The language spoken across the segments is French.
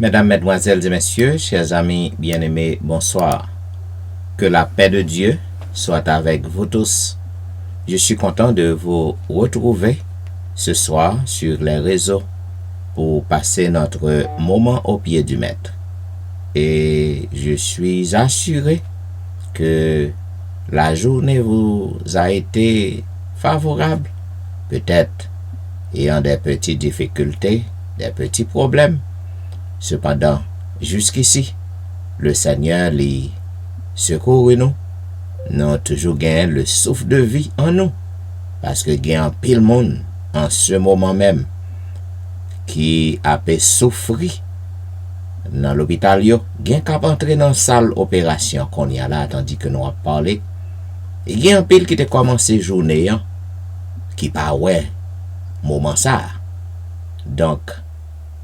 Mesdames, Mesdemoiselles et Messieurs, chers amis bien-aimés, bonsoir. Que la paix de Dieu soit avec vous tous. Je suis content de vous retrouver ce soir sur les réseaux pour passer notre moment au pied du Maître. Et je suis assuré que la journée vous a été favorable, peut-être ayant des petites difficultés, des petits problèmes. Cependant, jusqu'ici, le Seigneur les secourt nous. Nous avons toujours gagné le souffle de vie en nous. Parce que il y a un pile monde en ce moment même qui a pu souffrir dans l'hôpital. Il y a qu'à entrer dans la salle opération qu'on y a là, tandis que nous avons parlé. Il y a un pile qui a commencé journée, qui pas ouais, moment ça. Donc,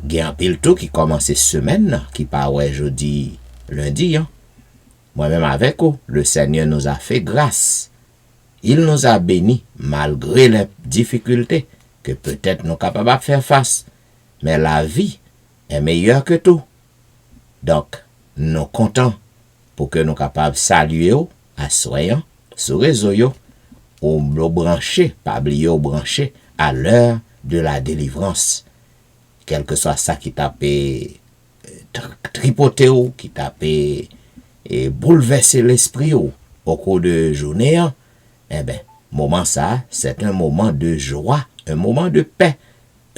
il y a un pile tout qui commence semaine, qui pas ouais jeudi, lundi. Moi-même avec vous, le Seigneur nous a fait grâce. Il nous a bénis malgré les difficultés que peut-être nous sommes capables de faire face. Mais la vie est meilleure que tout. Donc, nous sommes contents pour que nous soyons capables de saluer à soyant sur les réseaux ou brancher, pas oublier ou brancher à l'heure de la délivrance. Quel que soit ça qui t'a tripoté ou qui t'a et bouleverser l'esprit au cours de journée, eh bien, moment ça, c'est un moment de joie, un moment de paix,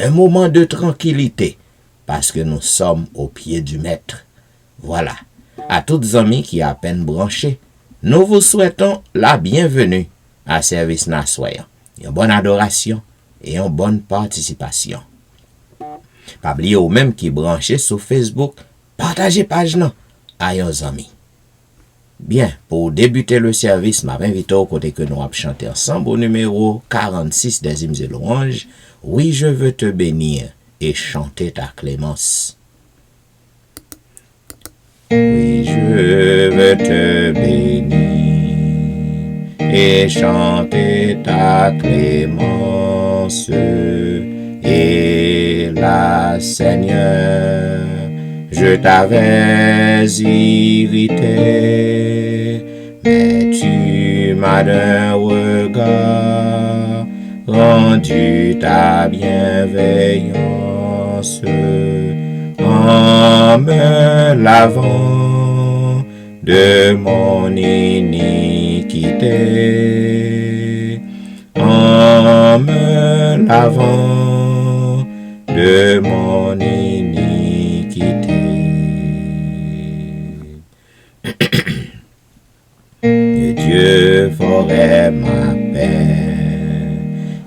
un moment de tranquillité, parce que nous sommes au pied du Maître. Voilà. À toutes les amis qui à peine branchés, nous vous souhaitons la bienvenue à service nasoyan. Une bonne adoration et une bonne participation. Pas oublier ou même qui branché sur Facebook, partagez page nan à yon amis. Bien, pour débuter le service, m'a invité au côté que nous allons chanter ensemble au numéro 46 des hymnes et louanges. Oui, je veux te bénir et chanter ta clémence. Oui, je veux te bénir et chanter ta clémence. Et là, Seigneur, je t'avais irrité, mais tu m'as d'un regard rendu ta bienveillance. En me lavant de mon iniquité, en me lavant de mon iniquité. Que Dieu ferait ma paix,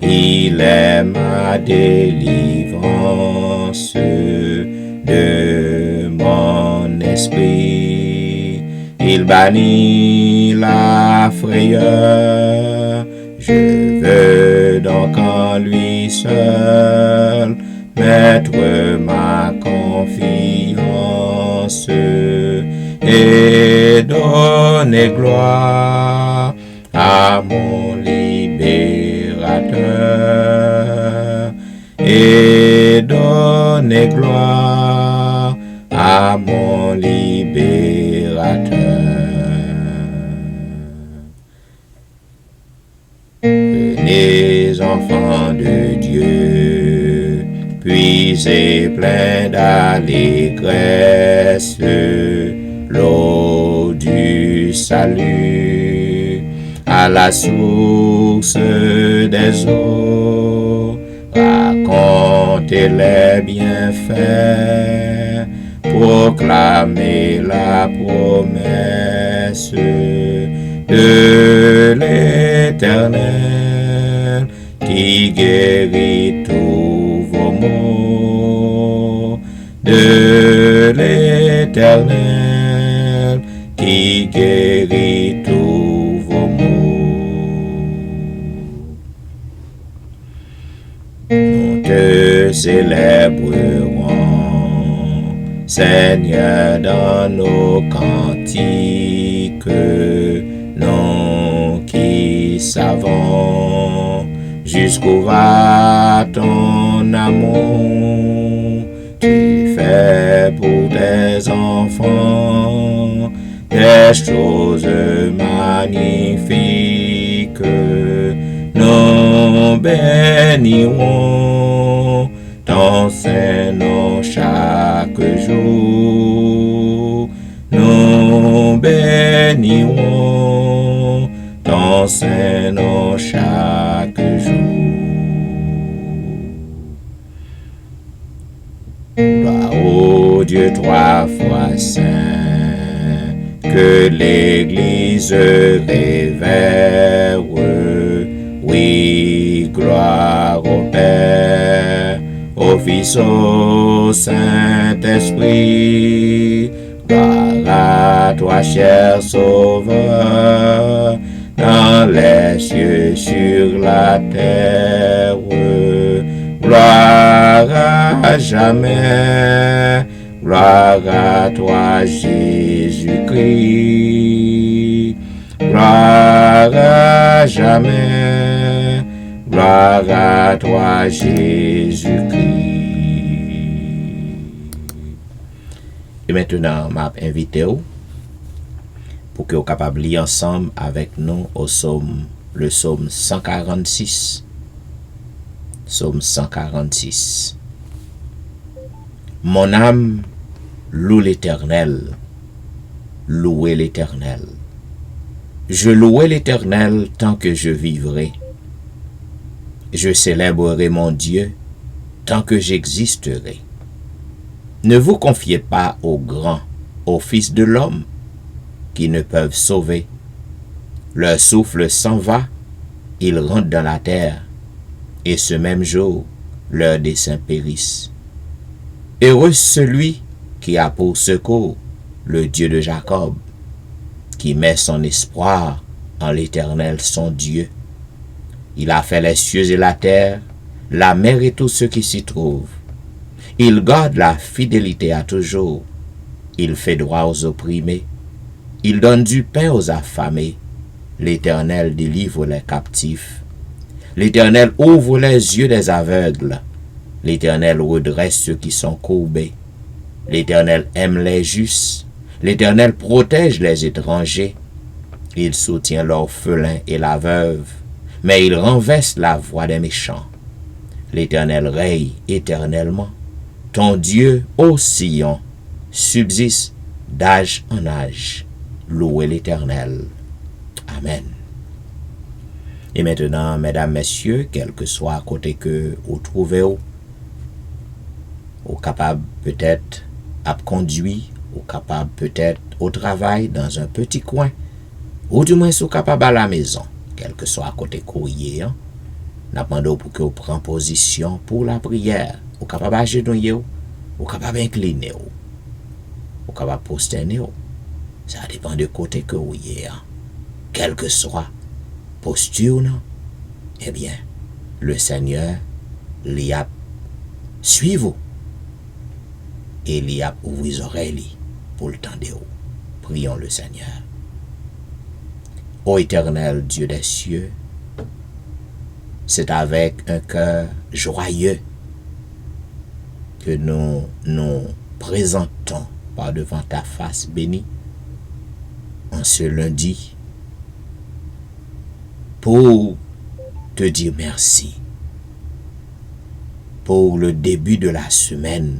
il est ma délivrance de mon esprit. Il bannit la frayeur. Je veux donc en lui seul mettre ma confiance et donner gloire à mon libérateur et donner gloire à mon libérateur. Venez enfants de Dieu, puisez plein d'allégresse l'eau du salut à la source des eaux. Racontez les bienfaits, proclamez la promesse de l'Éternel qui guérit tous vos maux, de l'Éternel qui guérit tous vos maux. Nous te célébrerons, Seigneur, dans nos cantiques, nous qui savons jusqu'où va ton amour. Tu fais pour tes enfants des choses magnifiques. Nous bénirons ton Saint-Nom chaque jour. Nous bénirons ton Saint-Nom chaque jour. Gloire au Dieu trois fois saint, que l'Église révère. Oui, gloire au Père, au Fils, au Saint-Esprit. Gloire à toi, cher Sauveur, dans les cieux, sur la terre. Gloire à jamais, gloire à toi, Jésus-Christ. Gloire à jamais, gloire à toi, Jésus-Christ. Et maintenant, m'a invité pour que vous capable lire ensemble avec nous au psaume, le psaume 146. Psaume 146. Mon âme loue l'Éternel. Louez l'Éternel. Je louerai l'Éternel tant que je vivrai. Je célébrerai mon Dieu tant que j'existerai. Ne vous confiez pas aux grands, aux fils de l'homme, qui ne peuvent sauver. Leur souffle s'en va ils rentrent dans la terre, et ce même jour, leurs desseins périssent. Heureux celui qui a pour secours le Dieu de Jacob, qui met son espoir en l'Éternel son Dieu. Il a fait les cieux et la terre, la mer et tout ce qui s'y trouve. Il garde la fidélité à toujours. Il fait droit aux opprimés. Il donne du pain aux affamés. L'Éternel délivre les captifs. L'Éternel ouvre les yeux des aveugles. L'Éternel redresse ceux qui sont courbés. L'Éternel aime les justes. L'Éternel protège les étrangers. Il soutient l'orphelin et la veuve, mais il renverse la voix des méchants. L'Éternel règne éternellement. Ton Dieu, ô Sion, subsiste d'âge en âge. Louez l'Éternel. Amen. Et maintenant, mesdames, messieurs, quel que soit à côté que vous trouvez, vous capable peut-être à conduire, ou capable peut-être au travail dans un petit coin, ou du moins vous capable à la maison, quel que soit à côté courrier, n'a demandé pour que vous preniez position pour la prière, ou capable à agenouiller, ou capable incliner, ou capable prosterner. Ça dépend de côté que vous y êtes. Quelle que soit posture, eh bien, le Seigneur l'y a suivi et l'y a ouvert les oreilles pour le temps de vous. Prions le Seigneur. Ô éternel Dieu des cieux, c'est avec un cœur joyeux que nous nous présentons par devant ta face bénie en ce lundi pour te dire merci pour le début de la semaine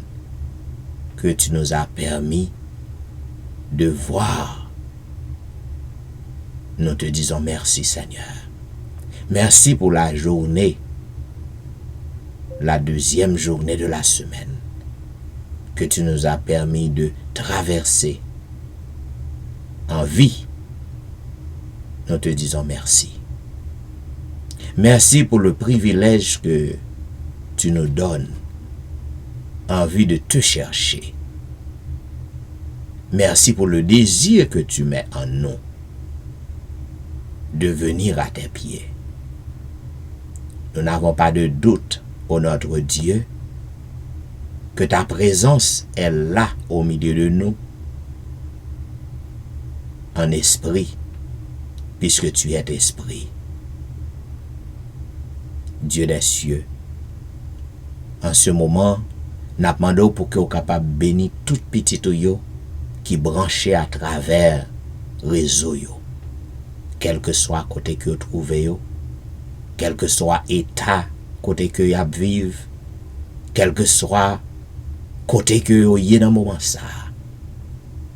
que tu nous as permis de voir. Nous te disons merci Seigneur. Merci pour la journée, la deuxième journée de la semaine que tu nous as permis de traverser en vie. Nous te disons merci. Merci pour le privilège que tu nous donnes en vue de te chercher. Merci pour le désir que tu mets en nous de venir à tes pieds. Nous n'avons pas de doute, ô notre Dieu, que ta présence est là au milieu de nous, en esprit, puisque tu es esprit. Dieu des cieux, en ce moment, nous demandons pour que vous capable de bénir toute petite yo qui branchée à travers réseau yo. Quel que soit côté que vous trouvez yo, quel que soit état côté que vous vivez, quel que soit côté que vous y dans le moment ça,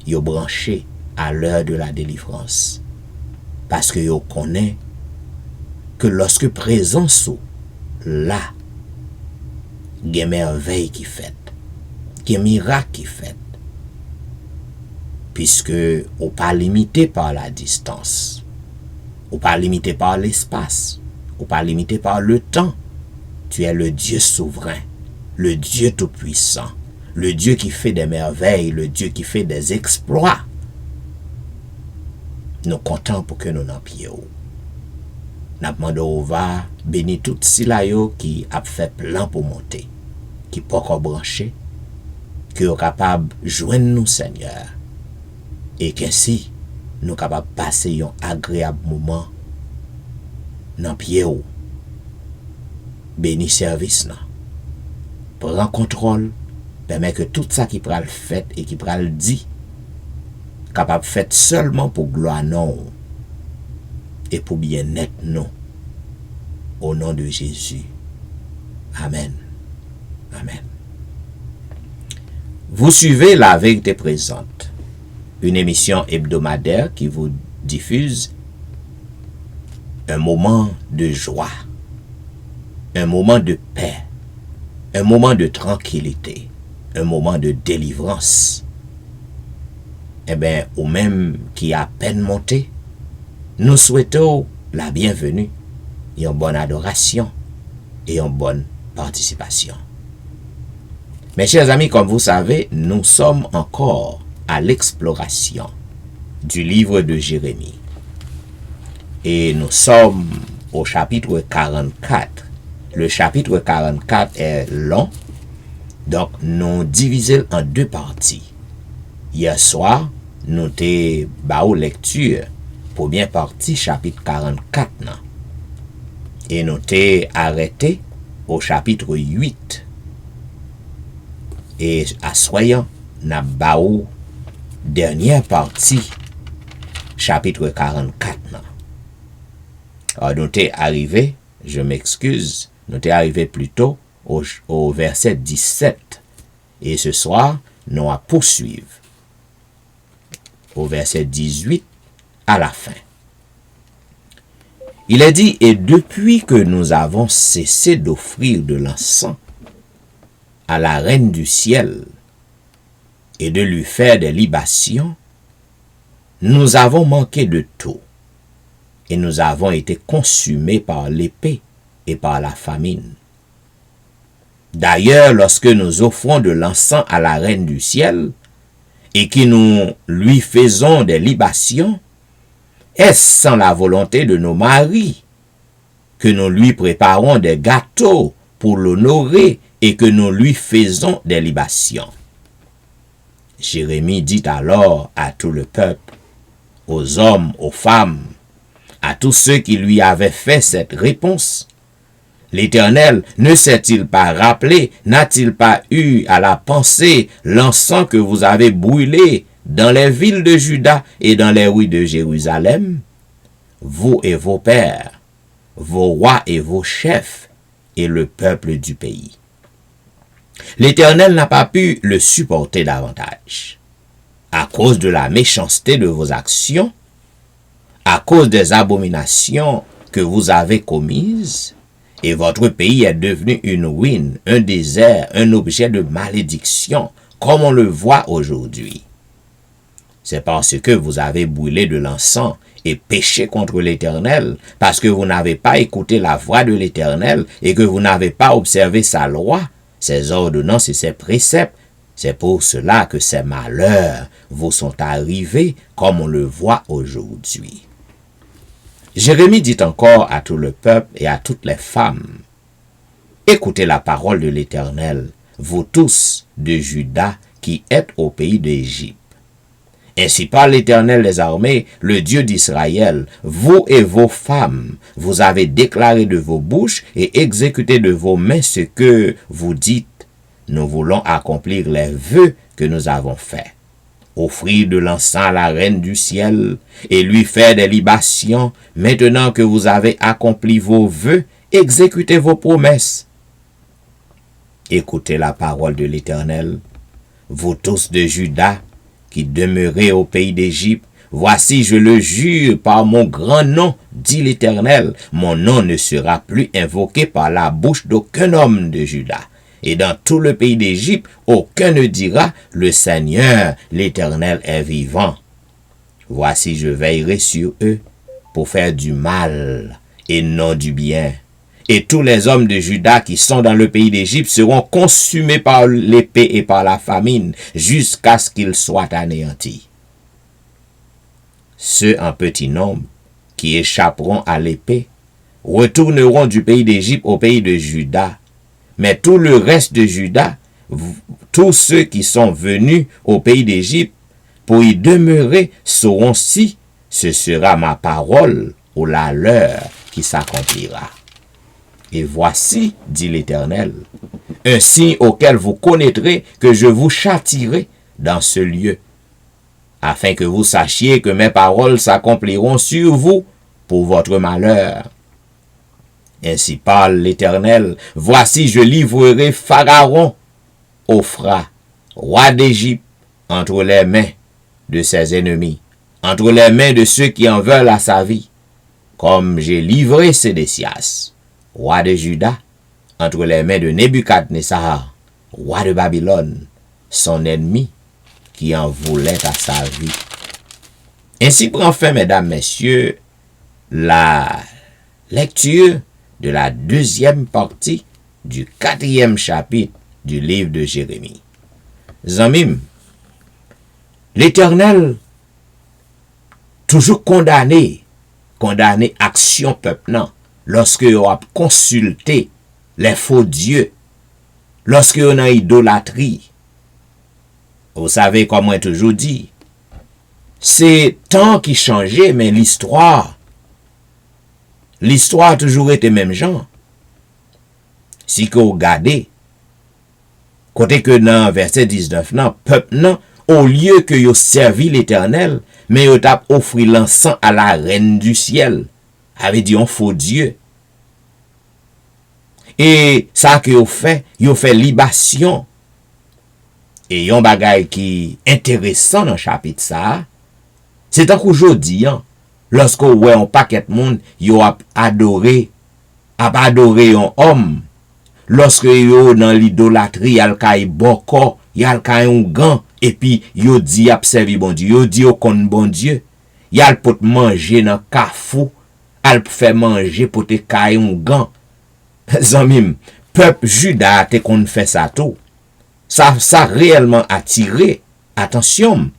vous branché à l'heure de la délivrance. Parce que vous connaissez que lorsque présence là, il y a merveille qui fait, il y a miracle qui fait. Puisque vous pas limité par la distance, vous pas limité par l'espace, vous pas limité par le temps. Tu es le Dieu souverain, le Dieu tout-puissant, le Dieu qui fait des merveilles, le Dieu qui fait des exploits. Nous comptons pour que nous n'en pions. Nous demandons va bénir tout silayo qui a fait plan pour monter, qui peut encore brancher, qui est capable de joindre nous, Seigneur, et qu'ainsi nous sommes capables de passer un agréable moment dans pied ou. Béni service, prends contrôle, permet que tout ça qui prend le fait et qui prend le dit, capable de faire seulement pour gloire non et pour bien-être non. Au nom de Jésus. Amen. Amen. Vous suivez La Vérité Présente, une émission hebdomadaire qui vous diffuse un moment de joie, un moment de paix, un moment de tranquillité, un moment de délivrance. Eh bien, ou même qui a peine monté, nous souhaitons la bienvenue une bonne adoration et une bonne participation. Mes chers amis, comme vous savez, nous sommes encore à l'exploration du livre de Jérémie. Et nous sommes au chapitre 44. Le chapitre 44 est long, donc nous divisons en deux parties. Hier soir, nous avons lecture première partie, chapitre 44. Et nous avons arrêté au chapitre 8. Et à soyant, nous avons dernière partie, chapitre 44. Alors, nous sommes arrivés, je m'excuse, nous sommes arrivés plutôt au verset 17. Et ce soir, nous allons poursuivre au verset 18 à la fin. Il est dit, et depuis que nous avons cessé d'offrir de l'encens à la reine du ciel et de lui faire des libations, nous avons manqué de tout et nous avons été consumés par l'épée et par la famine. D'ailleurs, lorsque nous offrons de l'encens à la reine du ciel et que nous lui faisons des libations, est-ce sans la volonté de nos maris que nous lui préparons des gâteaux pour l'honorer et que nous lui faisons des libations? Jérémie dit alors à tout le peuple, aux hommes, aux femmes, à tous ceux qui lui avaient fait cette réponse, l'Éternel ne s'est-il pas rappelé, n'a-t-il pas eu à la pensée l'encens que vous avez brûlé dans les villes de Juda et dans les rues de Jérusalem, vous et vos pères, vos rois et vos chefs, et le peuple du pays? L'Éternel n'a pas pu le supporter davantage, à cause de la méchanceté de vos actions, à cause des abominations que vous avez commises, et votre pays est devenu une ruine, un désert, un objet de malédiction, comme on le voit aujourd'hui. C'est parce que vous avez brûlé de l'encens et péché contre l'Éternel, parce que vous n'avez pas écouté la voix de l'Éternel et que vous n'avez pas observé sa loi, ses ordonnances et ses préceptes. C'est pour cela que ces malheurs vous sont arrivés, comme on le voit aujourd'hui. Jérémie dit encore à tout le peuple et à toutes les femmes, écoutez la parole de l'Éternel, vous tous de Juda qui êtes au pays d'Égypte. Ainsi parle l'Éternel des armées, le Dieu d'Israël, vous et vos femmes, vous avez déclaré de vos bouches et exécuté de vos mains ce que vous dites. Nous voulons accomplir les vœux que nous avons faits. Offrir de l'encens à la reine du ciel et lui faire des libations. Maintenant que vous avez accompli vos vœux, exécutez vos promesses. Écoutez la parole de l'Éternel, vous tous de Juda, qui demeurez au pays d'Égypte. Voici, je le jure par mon grand nom, dit l'Éternel, mon nom ne sera plus invoqué par la bouche d'aucun homme de Juda. Et dans tout le pays d'Égypte, aucun ne dira, le Seigneur, l'Éternel est vivant. Voici, je veillerai sur eux pour faire du mal et non du bien. Et tous les hommes de Juda qui sont dans le pays d'Égypte seront consumés par l'épée et par la famine, jusqu'à ce qu'ils soient anéantis. Ceux en petit nombre qui échapperont à l'épée retourneront du pays d'Égypte au pays de Juda. Mais tout le reste de Juda, tous ceux qui sont venus au pays d'Égypte pour y demeurer, sauront si ce sera ma parole ou la leur qui s'accomplira. Et voici, dit l'Éternel, un signe auquel vous connaîtrez que je vous châtierai dans ce lieu, afin que vous sachiez que mes paroles s'accompliront sur vous pour votre malheur. Ainsi parle l'Éternel, voici je livrerai Pharaon, Ophra, roi d'Égypte, entre les mains de ses ennemis, entre les mains de ceux qui en veulent à sa vie, comme j'ai livré Sédécias, roi de Juda, entre les mains de Nebuchadnezzar, roi de Babylone, son ennemi, qui en voulait à sa vie. Ainsi prend fin, mesdames, messieurs, la Lecture de la deuxième partie du 4e chapitre du livre de Jérémie. Zanmim, l'Éternel toujours condamné action peuple nan, lorsque on a consulté les faux dieux, lorsque on a idolâtrie. Vous savez comme moi toujours dit, c'est temps qui changeait, mais l'histoire a toujours été même genre. Si que vous regardez, côté que dans verset 19, nan, peuple nan, au lieu que yo servi l'Éternel, mais yo tap offri l'encens à la reine du ciel, avait dit un faux Dieu. Et ça que yo fait libation. Et yon bagay qui intéressant dans chapitre ça, c'est tant qu'aujourd'hui, lorsque ouais un paquet monde yo a adoré un homme, lorsque yo dans l'idolâtrie yal kay boko, yal kay un gant, et puis yo dit observer bon Dieu, yo dit yo kon bon Dieu, yal pot manger dans kafou, al fait manger pour te kay un gant. Zanmim, peuple Juda te kon fait ça tout. Ça réellement attiré attention.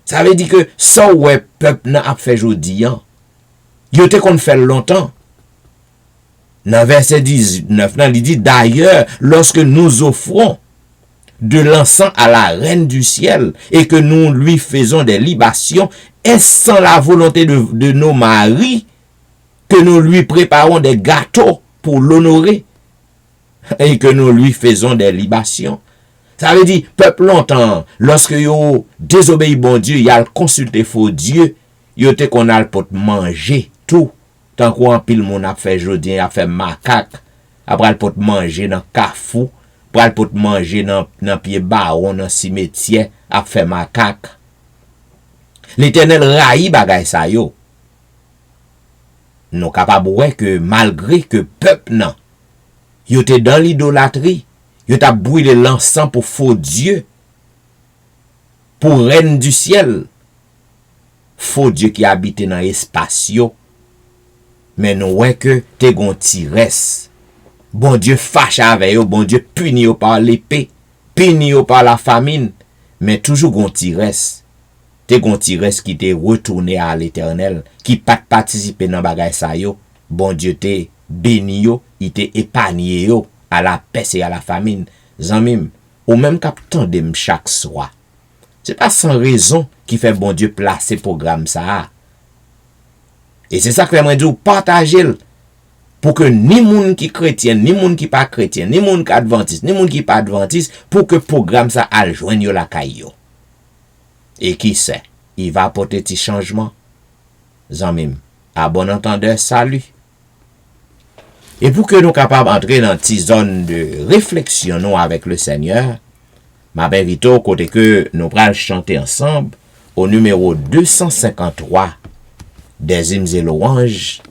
Ça veut dire que ça ouais peuple n'a fait jodi an. Yo te kon fait longtemps. Dans verset 19, il dit d'ailleurs, lorsque nous offrons de l'encens à la reine du ciel et que nous lui faisons des libations, est-ce sans la volonté de nos maris que nous lui préparons des gâteaux pour l'honorer et que nous lui faisons des libations? Ça veut dire, peuple longtemps, lorsque yo désobéit bon Dieu, y a consulté faux Dieu, yo te qu'on a pour manger tout. Tant qu'on pile mon a fait jodi, a fait macaque, après pour manger dans kafou, pour manger dans pied baron, dans cimetière, a fait macaque. L'Éternel raï bagay sa yo. Nous capable que malgré que peuple nan, yo te dans l'idolâtrie, yo t'a brûlé l'encens pour faux Dieu, pour reine du ciel, faux Dieu qui habite dans l'espace yo. Mais nous ouais que te gon tiresse. Bon Dieu fâche avec yo, bon Dieu puni yo par l'épée, puni yo par la famine, mais toujours gon tiresse. Te gon tiresse qui te retourné à l'Éternel, qui pas participer dans bagay sa yo. Bon Dieu te béni yo, il te épargné yo à la peste et à la famine. Zanmim, ou même k'ap tendem chaque soir. C'est pas sans raison qui fait bon Dieu placer programme ça. Et c'est ça que j'aimerais dire, partager pour que ni moun qui chrétien, ni moun qui pas chrétien, ni moun qui adventiste, ni moun qui pas adventiste, pour que programme ça al joindre la caillou. Et qui sait, il va apporter petit changement. Zanmim, à bon entendeur, salut. Et pour que nous capables d'entrer dans une zone de réflexion avec le Seigneur, ma vérité, côté que nous allons chanter ensemble au numéro 253 des hymnes et louanges.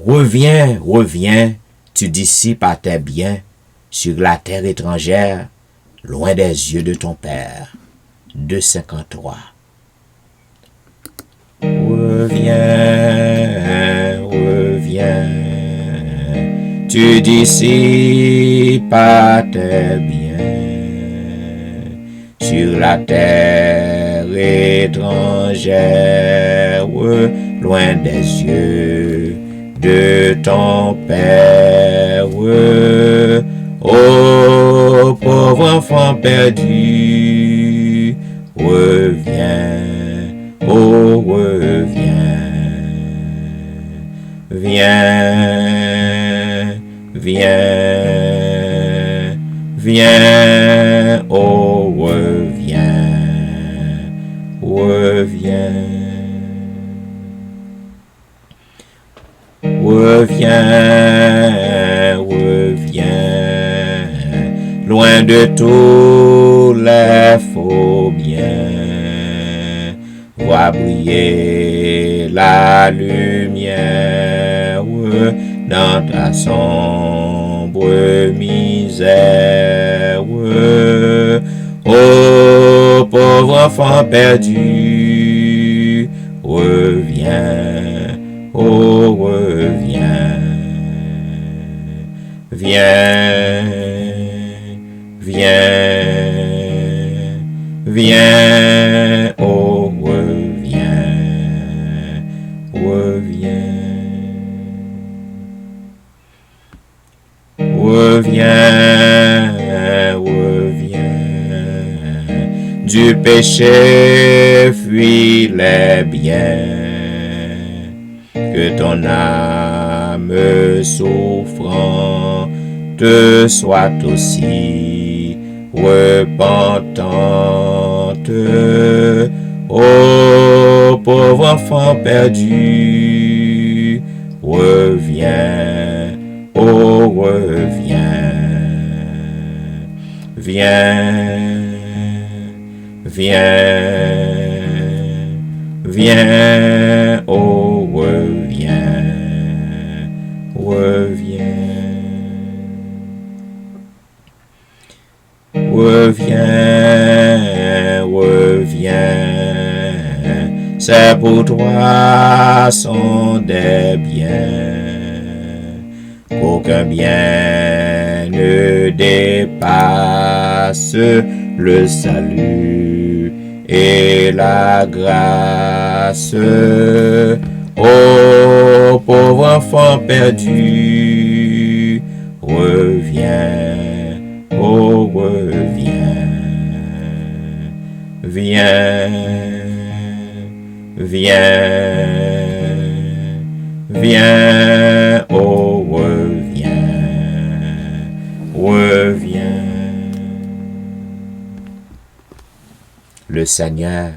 Reviens, reviens, tu dissipes à tes biens sur la terre étrangère, loin des yeux de ton Père. 253. Reviens, reviens, tu dissipes à tes biens sur la terre étrangère, loin des yeux de ton Père. Ô pauvre enfant perdu, reviens, oh reviens, viens, viens, viens, oh reviens, reviens, reviens, reviens, loin de tous les faux biens, vois briller la lumière dans ta sombre misère. Ô pauvre enfant perdu, reviens, oh reviens. reviens, viens, viens, viens, oh reviens, reviens, reviens, reviens, du péché fuis les biens, que ton âme souffrante soit aussi repentante. Ô pauvre enfant perdu, reviens, oh reviens, viens, viens, viens, oh reviens, reviens, reviens, reviens, c'est pour toi sont des biens, qu'aucun bien ne dépasse le salut et la grâce. Ô pauvre enfant perdu, reviens, oh reviens, viens, viens, viens, oh reviens, reviens. Le Seigneur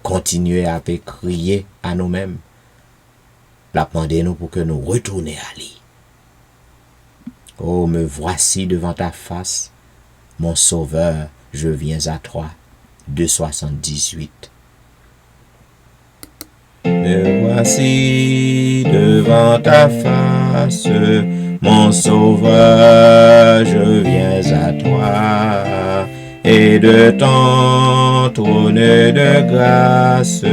continue à crier à nous-mêmes, la nous pour que nous retournions à lui. Oh, me voici devant ta face, mon sauveur, je viens à toi. 2,78. Me voici devant ta face, mon sauveur, je viens à toi. Et de ton trône de grâce,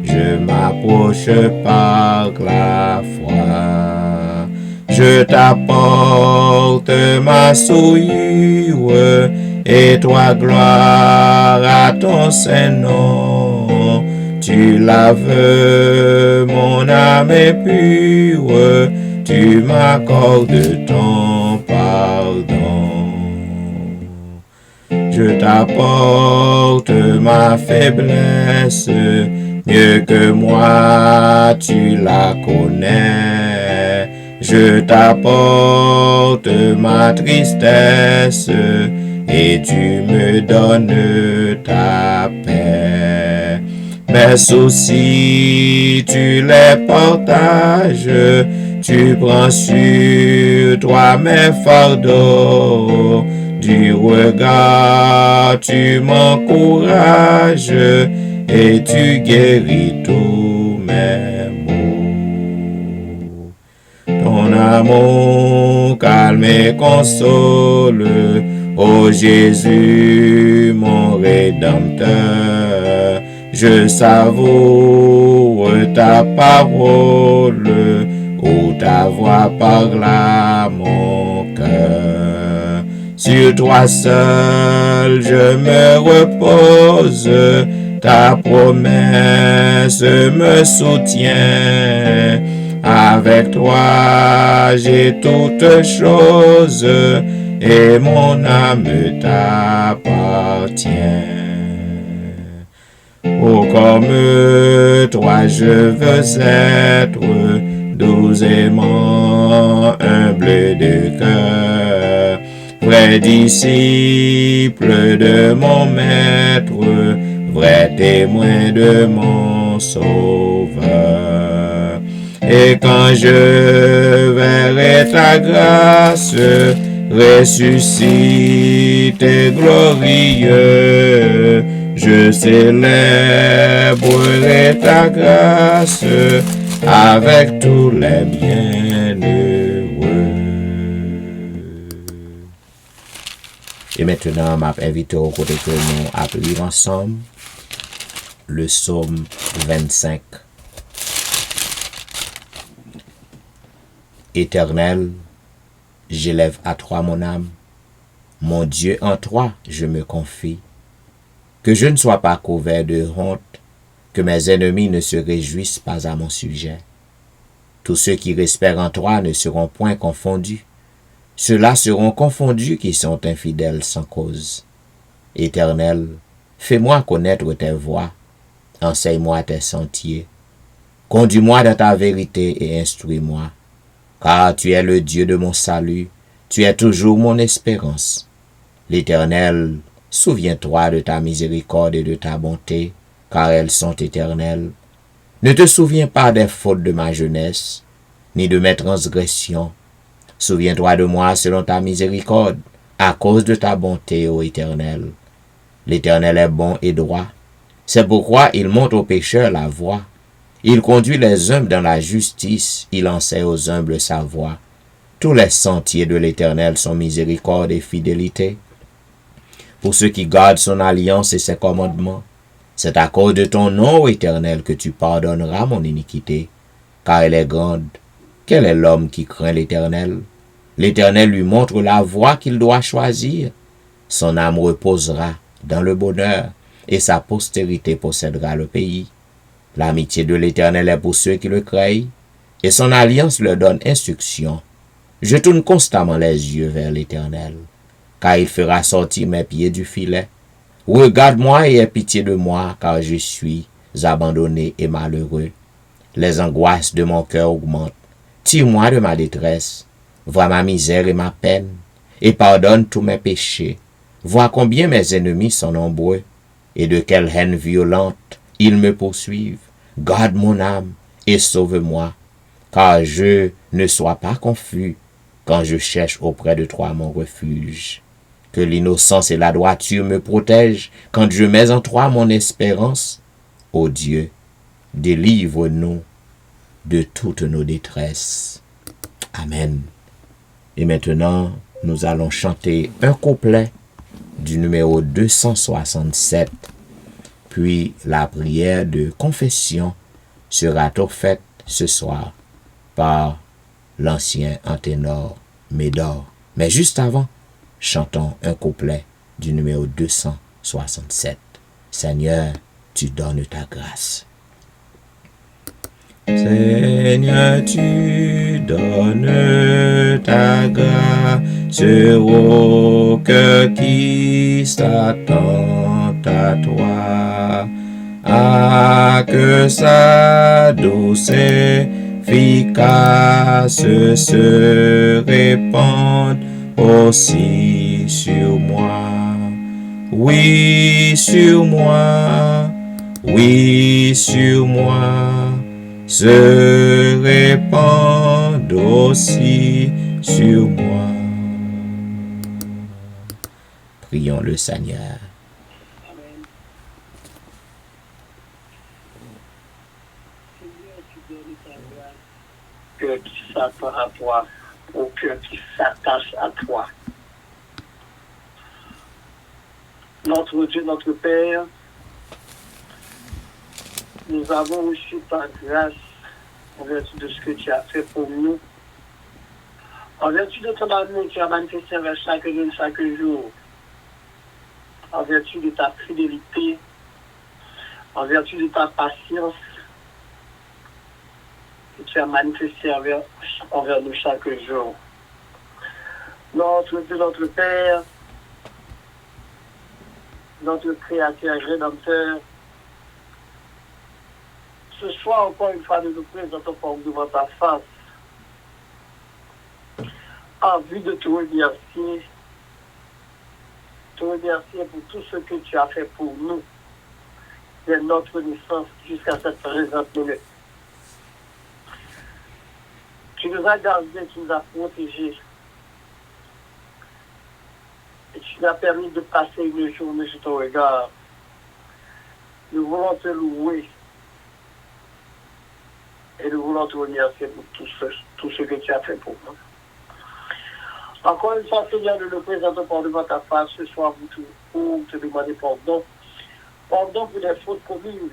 je m'approche par la foi. Je t'apporte ma souillure, et toi gloire à ton Saint-Nom. Tu laves mon âme pure, tu m'accordes ton pardon. Je t'apporte ma faiblesse, mieux que moi tu la connais. Je t'apporte ma tristesse, et tu me donnes ta paix. Mes soucis, tu les partages, tu prends sur toi mes fardeaux. Du regard, tu m'encourages, et tu guéris tous mes maux. Ton amour calme et console, ô Jésus, mon Rédempteur. Je savoure ta parole, où ta voix parle à mon cœur. Sur toi seul je me repose, ta promesse me soutient. Avec toi j'ai toutes choses, et mon âme t'appartient. Oh, comme toi je veux être, doux aimant, humble de cœur, vrai disciple de mon maître, vrai témoin de mon sauveur. Et quand je verrai ta grâce, ressuscite et glorieux, je célébrerai ta grâce avec tous les bienheureux. Et maintenant, m'a invité au côté que nous appelons ensemble le psaume 25. Éternel, j'élève à toi mon âme. Mon Dieu, en toi je me confie. Que je ne sois pas couvert de honte, que mes ennemis ne se réjouissent pas à mon sujet. Tous ceux qui espèrent en toi ne seront point confondus. Ceux-là seront confondus qui sont infidèles sans cause. Éternel, fais-moi connaître tes voies, enseigne-moi tes sentiers. Conduis-moi dans ta vérité et instruis-moi, car tu es le Dieu de mon salut, tu es toujours mon espérance. L'Éternel, souviens-toi de ta miséricorde et de ta bonté, car elles sont éternelles. Ne te souviens pas des fautes de ma jeunesse, ni de mes transgressions. Souviens-toi de moi selon ta miséricorde, à cause de ta bonté, ô Éternel. L'Éternel est bon et droit. C'est pourquoi il montre aux pécheurs la voie. Il conduit les humbles dans la justice, il enseigne aux humbles sa voie. Tous les sentiers de l'Éternel sont miséricorde et fidélité. Pour ceux qui gardent son alliance et ses commandements, c'est à cause de ton nom, ô Éternel, que tu pardonneras mon iniquité, car elle est grande. Quel est l'homme qui craint l'Éternel? L'Éternel lui montre la voie qu'il doit choisir. Son âme reposera dans le bonheur, et sa postérité possédera le pays. L'amitié de l'Éternel est pour ceux qui le craignent, et son alliance leur donne instruction. Je tourne constamment les yeux vers l'Éternel, car il fera sortir mes pieds du filet. Regarde-moi et aie pitié de moi, car je suis abandonné et malheureux. Les angoisses de mon cœur augmentent. Tire-moi de ma détresse. Vois ma misère et ma peine, et pardonne tous mes péchés. Vois combien mes ennemis sont nombreux, et de quelle haine violente ils me poursuivent. Garde mon âme et sauve-moi, car je ne sois pas confus quand je cherche auprès de toi mon refuge. Que l'innocence et la droiture me protègent quand je mets en toi mon espérance. Ô Dieu, délivre-nous de toutes nos détresses. Amen. Et maintenant, nous allons chanter un couplet du numéro 267. Puis la prière de confession sera faite ce soir par l'ancien Anténor Médor. Mais juste avant, chantons un couplet du numéro 267. Seigneur, tu donnes ta grâce. Seigneur, tu donnes ta grâce au cœur qui s'attend à toi. Ah, que sa douce efficace se répande aussi sur moi. Oui, sur moi. Oui, sur moi. Se répande aussi sur moi. Prions le Seigneur. Amen. Seigneur, tu donnes ta grâce. Cœur qui s'attend à toi, au cœur qui s'attache à toi. Notre Dieu, notre Père, nous avons reçu ta grâce en vertu de ce que tu as fait pour nous. En vertu de ton amour, tu as manifesté vers chaque jour. En vertu de ta fidélité, en vertu de ta patience, que tu as manifesté envers nous chaque jour. Notre Dieu, notre Père, notre Créateur et Rédempteur, ce soir, encore une fois, nous nous présentons devant ta face, en vue de te remercier pour tout ce que tu as fait pour nous, dès notre naissance jusqu'à cette présente minute. Tu nous as gardés, tu nous as protégés, et tu nous as permis de passer une journée sur ton regard. Nous voulons te louer, et nous voulons te remercier pour tout ce que tu as fait pour nous. Encore une fois, Seigneur, nous nous présentons devant ta face ce soir pour te demander pardon. Pardon pour les fautes commises.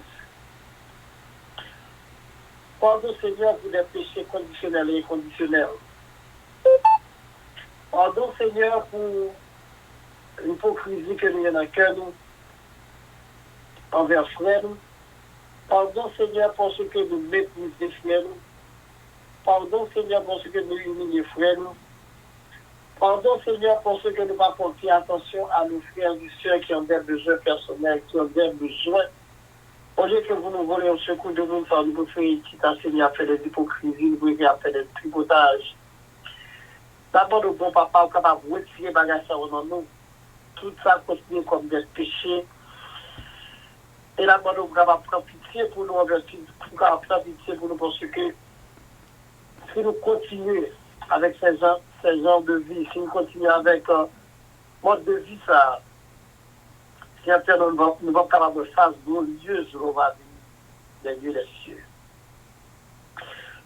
Pardon, Seigneur, pour des péchés conditionnels et inconditionnels. Pardon, Seigneur, pour l'hypocrisie que nous avons dans le cœur, nous, envers frères. Pardon, Seigneur, pour ce que nous méprisons des frères. Pardon, Seigneur, pour ce que nous humilions frères. Pardon, Seigneur, pour ce que nous pas porter attention à nos frères et sœurs qui ont des besoins personnels, qui ont des besoins. Au lieu que vous nous volez au secours de nous, nous pouvons faire une petite Seigneur, faire des hypocrisies, nous pouvons faire des tripotages. D'abord, le bon papa est capable de retirer les bagages dans nous. Tout ça continue comme des péchés. Et là, nous sommes capables de prendre pitié pour nous, prendre pitié pour nous, parce que si nous continuons avec ces genres de vie, si nous continuons avec un mode de vie, ça, si un peu nous sommes capables de faire glorieuse, on va venir des lieux des cieux.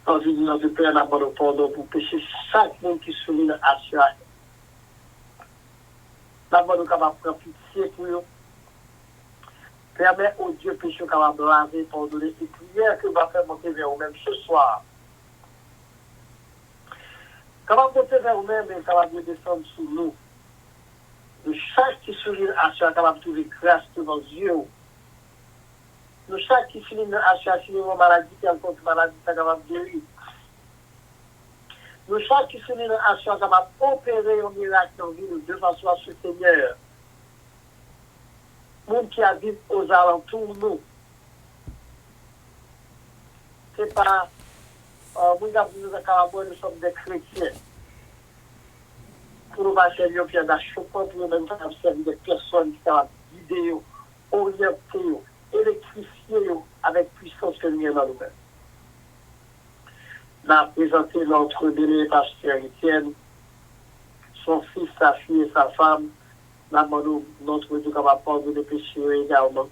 Dans une notre Père, nous avons pardon pour pécher chaque monde qui souligne à soi. Nous sommes capables de prendre pitié pour nous. Permet au Dieu péché capable de laver, pardonner, et prière que va faire monter vers vous-même ce soir. Capable de monter vers vous-même et capable de descendre sur nous. De chaque qui souligne à soi, capable de trouver grâce devant Dieu. De chaque qui souligne à soi, si nous avons maladie, quelconque maladie, c'est capable de guérir. De chaque qui souligne à soi, capable d'opérer un miracle dans la vie de façon à ce Seigneur. Monde qui habite aux alentours, nous. C'est pas. Nous sommes des chrétiens. Pour nous marcher au pied d'achoppement, pour nous même servir des personnes qui sont guidées, orientées, électrifiées avec puissance que nous avons dans nous-mêmes. Nous avons présenté notre béni pasteur Étienne, son fils, sa fille et sa femme. Nous avons notre Dieu capable de pardonner les péchés également.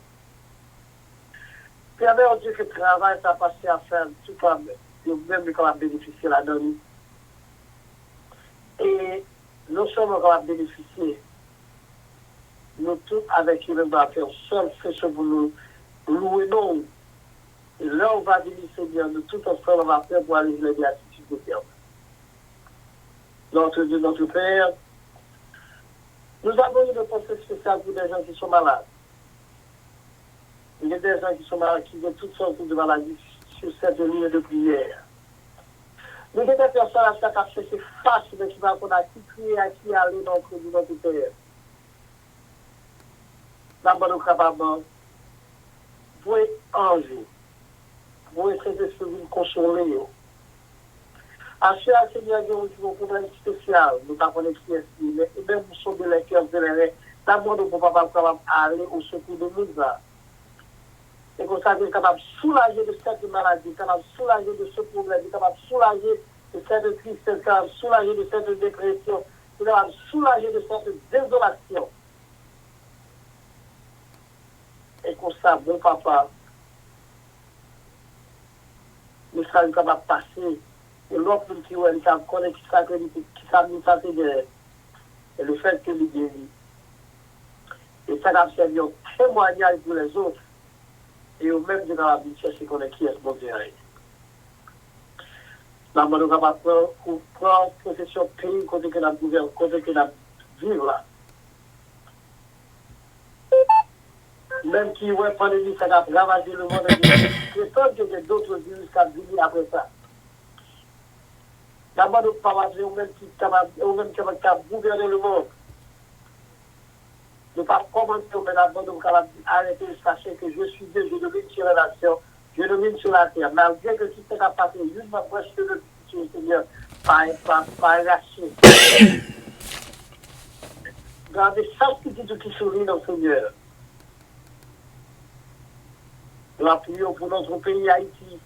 Permet au Dieu que le travail ça passé à faire tout comme même capable de bénéficier la donne. Et nous sommes capables de bénéficier. Nous tous avec lui même faire seul fait ce pour nous louer non. Et là on va dire Seigneur, nous tous ensemble on va faire pour aller les béatitudes de Terre. Notre Dieu, notre Père. Nous avons une pensée spéciale pour des gens qui sont malades. Il y a des gens qui sont malades, qui ont toutes sortes de maladies sur cette ligne de prière. Nous avons des personnes à chaque fois c'est facile, mais qui va qu'on a qui prier, à qui aller dans notre Père. D'abord, nous sommes capables de voir ange, voir ces esprits consoler. À chaque Seigneur, nous avons un problème spécial. Nous avons qui est mais même nous sommes les cœurs de l'érêt. D'abord, nous ne pouvons pas aller au secours de nous. Et comme ça, nous sommes capables de soulager de cette maladie, capables de soulager de ce problème, capables de soulager de cette tristesse, capables de soulager de cette dépression, capables de soulager de cette désolation. Et comme ça, bon papa, nous sommes capables de passer. Et l'autre qui connaît qui s'amuse à et le fait que nous guérit. Et ça va servir un témoignage pour les autres. Et au même de la vie, chercher qu'on est qui est ce bon Dieu. Nous sommes capables de prendre possession du pays, côté que nous gouvernons, côté que nous vivons là. Même qui, ouais, pandémie, ça va ravager le monde. C'est tant qu'il y a d'autres virus qui ont venu après ça. D'abord, nous parlons de même qui a gouverné le monde. Nous ne pouvons pas commenter, mais d'abord, nous pouvons arrêter de sachez que je suis Dieu, je domine sur la nation, je domine sur la terre. Malgré que tout est à passer, juste ma proche de le Seigneur, pas lâcher. Gardez chaque petit qui sourit dans le Seigneur. Nous appuyons pour notre pays Haïti.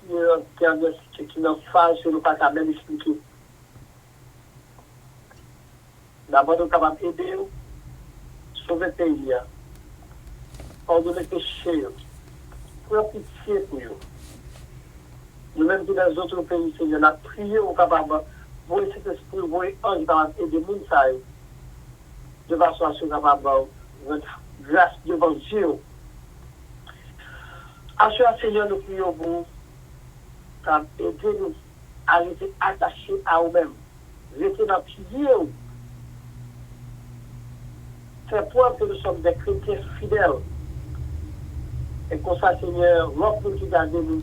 Qui n'ont pas sur le pas même expliquer. D'abord, nous sommes capables d'aider, sauver le pays, pardonner les péchés, pour pitié pour eux. Nous-mêmes, dans les autres pays, Seigneur, nous avons prié au capable de voir cet esprit, voir ange dans aider les gens, de façon à ce capable de grâce devant Dieu. À ce Seigneur, nous prions pour vous, car aidez-nous à rester attachés à vous-mêmes, rester dans le pilier. Faire preuve que nous sommes des chrétiens fidèles. Et comme ça, Seigneur, l'autre qui garde nous,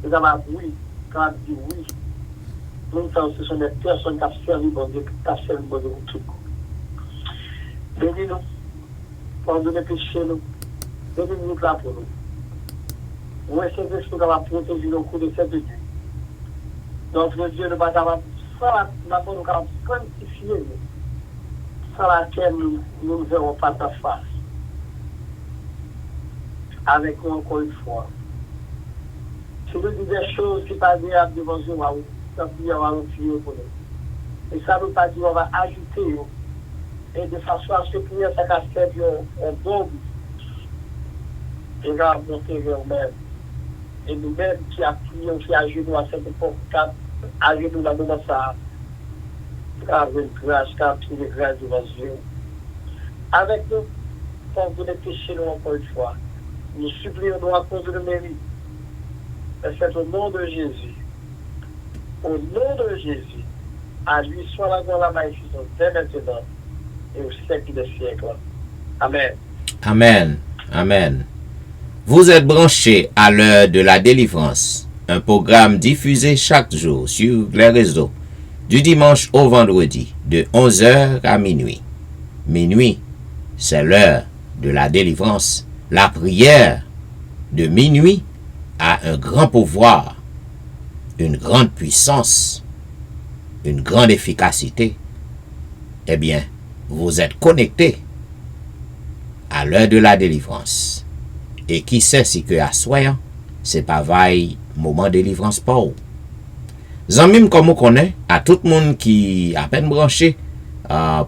nous avons oui, quand on dit oui, nous, ce sont des personnes qui ont servi bon Dieu, qui ont servi bon Dieu pour tout. Bénis-nous, pardonnez péché nous, bénis-nous là pour nous. Vous êtes Saint-Esprit qui va protéger nos coups de cette nuit. Notre Dieu ne va pas nous sanctifier, sans laquelle nous ne verrons pas ta face. Avec nous encore une fois. Si nous disons des choses qui ne sont pas agréables devant nous, ça va nous fier pour nous. Et ça ne veut pas dire qu'on va ajouter. Et de façon à ce que ça casse un bon but. Et va monter vers nous-mêmes. Et nous-mêmes qui appuyons, qui à genoux à cette époque, à genoux dans le moment ça, avec grâce, car trouver grâce devant Dieu. Avec nous, pour vous péchés nous encore une fois. Nous supplions nous à cause de nos mérites. Et c'est au nom de Jésus. Au nom de Jésus, à lui soit la gloire, la magnificence, dès maintenant et au siècle des siècles. Amen. Amen. Amen. Vous êtes branchés à l'heure de la délivrance, un programme diffusé chaque jour sur les réseaux, du dimanche au vendredi, de 11h à minuit. Minuit, c'est l'heure de la délivrance. La prière de minuit a un grand pouvoir, une grande puissance, une grande efficacité. Eh bien, vous êtes connectés à l'heure de la délivrance. Et qui sait si que à soyant, c'est pas vaille moment de délivrance pour vous. Zanmim comme vous connaît, à tout le monde qui a peine branché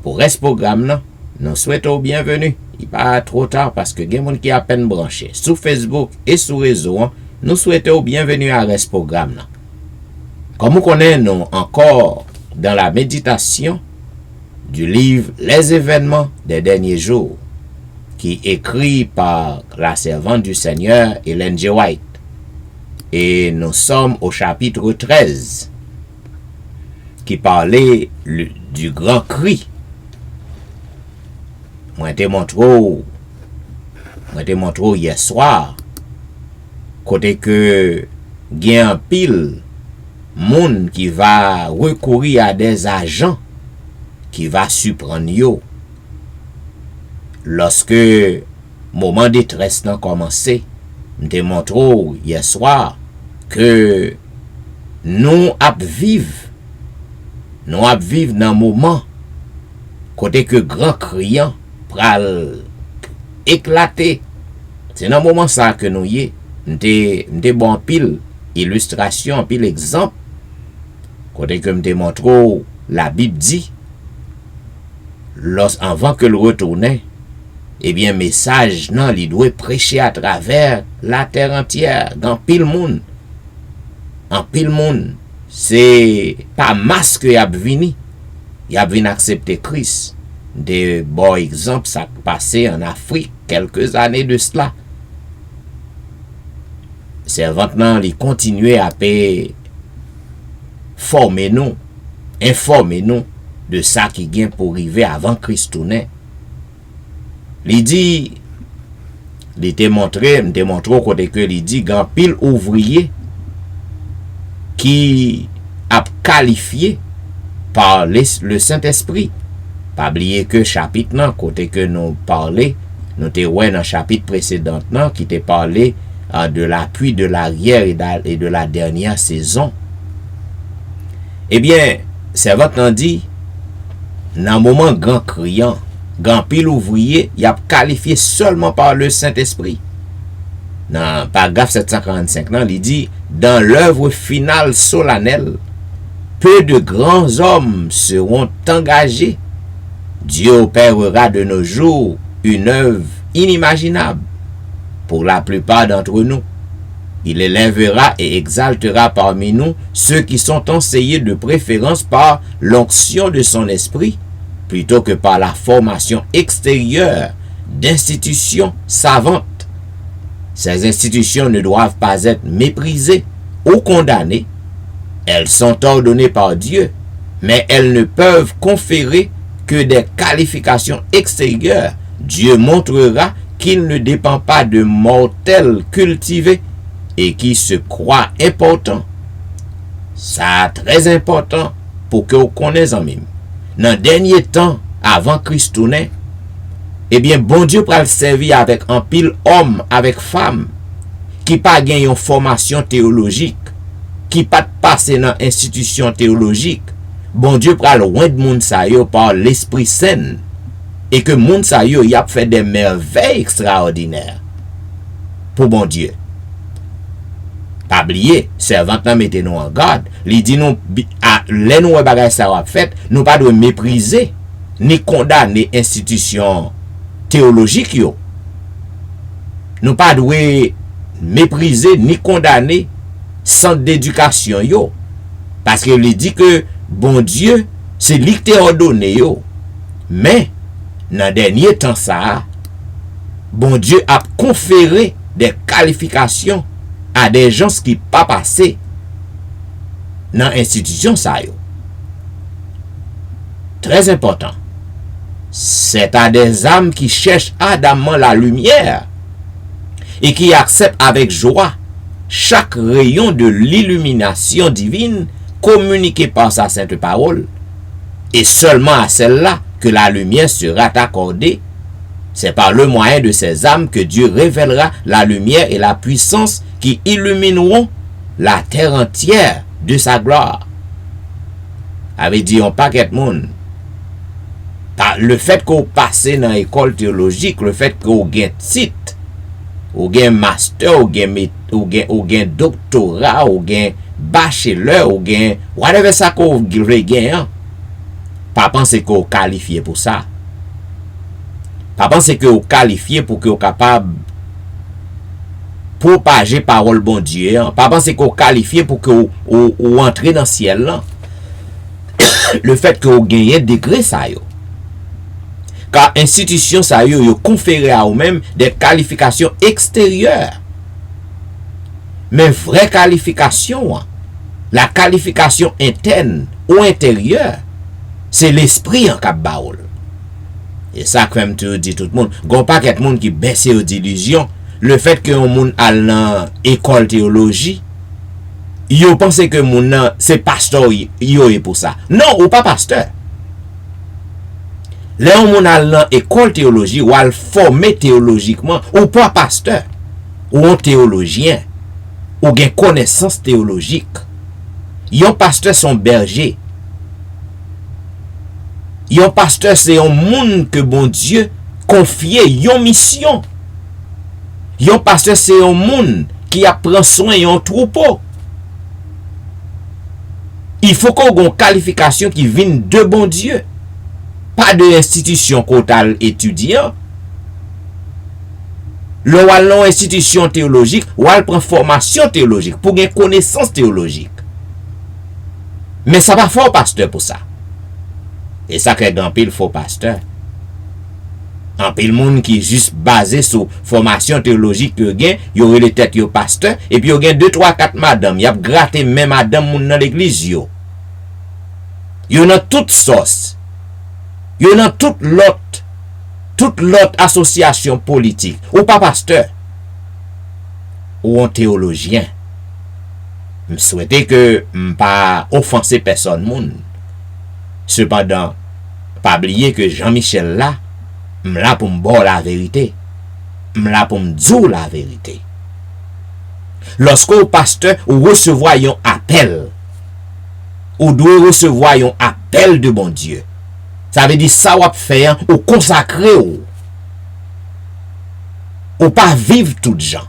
pour ce programme là, nous souhaitons bienvenue. Il n'est pas trop tard parce que il y a des gens qui a peine branché. Sur Facebook et sur réseau, nous souhaitons bienvenue à ce programme là. Comme vous connaissez, nous encore dans la méditation du livre Les événements des derniers jours, qui est écrit par la servante du Seigneur, Ellen G. White. Et nous sommes au chapitre 13, qui parlait du grand cri. Moi, te montre hier soir, côté que il y a un pile monde qui va recourir à des agents qui va surprendre yo. Lorsque moment de détresse n'a commencé, me montre hier soir que nous vivons dans un moment côté que grand criant pral éclater. C'est dans un moment ça que nous y m'te bon pile illustration, pile exemple côté que me montre la Bible dit avant que le retournait, eh bien message nan li doit prêcher à travers la terre entière, dans pile monde. En pile monde, c'est pas masse que y a vini. Y a vini accepter Christ. De bon exemple ça passé en Afrique quelques années de cela. Servante nan li continuer à former nous, informer nous de ça qui vient pour arriver avant Christ tourner. Il dit, il te montré côté que il dit grand pile ouvrier qui a qualifié par le Saint-Esprit. Pas oublier que chapitre nan côté que nous parler, nous te ouais dans chapitre précédent nan qui te parlé de l'appui de l'arrière et de la dernière saison. Eh bien, servante nan dit dans moment grand criant, grand pile ouvrier, il a qualifié seulement par le Saint-Esprit. Dans paragraphe 745, il dit, dans l'œuvre finale solennelle, peu de grands hommes seront engagés. Dieu opérera de nos jours une œuvre inimaginable pour la plupart d'entre nous. Il élèvera et exaltera parmi nous ceux qui sont enseignés de préférence par l'onction de son esprit, plutôt que par la formation extérieure d'institutions savantes. Ces institutions ne doivent pas être méprisées ou condamnées. Elles sont ordonnées par Dieu, mais elles ne peuvent conférer que des qualifications extérieures. Dieu montrera qu'il ne dépend pas de mortels cultivés et qui se croient importants. Ça très important pour que vous connaissiez en même. Dans le dernier temps, avant Christ tourne, eh bien, bon Dieu pral servir avec un pile homme, avec femme, qui pas gagné une formation théologique, qui pas passé dans institution théologique. Bon Dieu pral loin de moun sa yo par l'Esprit Saint, et que moun sa yo y a fait des merveilles extraordinaires pour bon Dieu. Pas oublier, servante nan mette nous en garde, li dit nous les nous bagay ça va fait, nous pas de mépriser ni condamner institution théologique yo. Nous pas de mépriser ni condamner centre d'éducation yo, parce que il dit que bon Dieu c'est lui qui t'a ordonné yo, mais dans dernier temps ça bon Dieu a conféré des qualifications à des gens qui pas passé dans l'institution ça yo. Très important. C'est à des âmes qui cherchent ardemment la lumière et qui acceptent avec joie chaque rayon de l'illumination divine communiquée par sa sainte parole. Et seulement à celle-là que la lumière sera accordée. C'est par le moyen de ces âmes que Dieu révélera la lumière et la puissance qui illumineront la terre entière de sa gloire. Avait dit un paquet de monde. Le fait qu'on passe dans l'école théologique, le fait qu'on gagne titre, ou gagne master, ou gagne doctorat, ou gagne bachelor, ou gagne whatever ça qu'on gagne, pas penser qu'on qualifié pour ça. Pas penser que vous qualifié pour que vous capable propager parole bon Dieu. Pas penser que vous qualifié pour que vous entrez dans le ciel. Le fait que vous gagnez degré ça yo. Car institution ça yo conféré à vous-même des qualifications extérieures. Mais vraie qualification, la qualification interne ou intérieure, c'est l'esprit en cap baoul. Et ça, comme tu dis tout le monde, gon pas quelqu'un monde qui baisse aux illusions, le fait que un monde a dans école théologie, yo pense que moun c'est pasteur yo est pour ça. Non, ou pas pasteur. Là on moun a dans école théologie ou al formé théologiquement ou pas pasteur ou un théologien ou gen connaissance théologique. Yon pasteur son berger. Yon pasteur c'est un monde que bon Dieu confie yon mission. Yon pasteur c'est un monde qui a prend soin yon troupeau. Il faut qu'on ait une qualification qui vienne de bon Dieu. Pas de institution cotale étudiant. Le wallon institution théologique, ou elle prend formation théologique pour une connaissance théologique. Mais ça va fort pasteur pour ça. Et ça crée grand pile faux pasteur. En pile monde qui est juste basé sur formation théologique que gain, y aurait les têtes yo pasteur et puis y a 2 3 4 madame, y a gratté même madame moun dans l'église yo. Yo dans toute sauce. Yo dans toute l'autre association politique ou pas pasteur ou un théologien. Je souhaite que pas offenser personne moun. Cependant, pas oublier que Jean-Michel là, m'la pour m'bor la vérité. M'la pour m'dou la vérité. Lorsque au pasteur ou recevoir un appel, ou doit recevoir un appel de bon Dieu, ça veut dire ça ou faire ou consacrer ou pas vivre tout gens,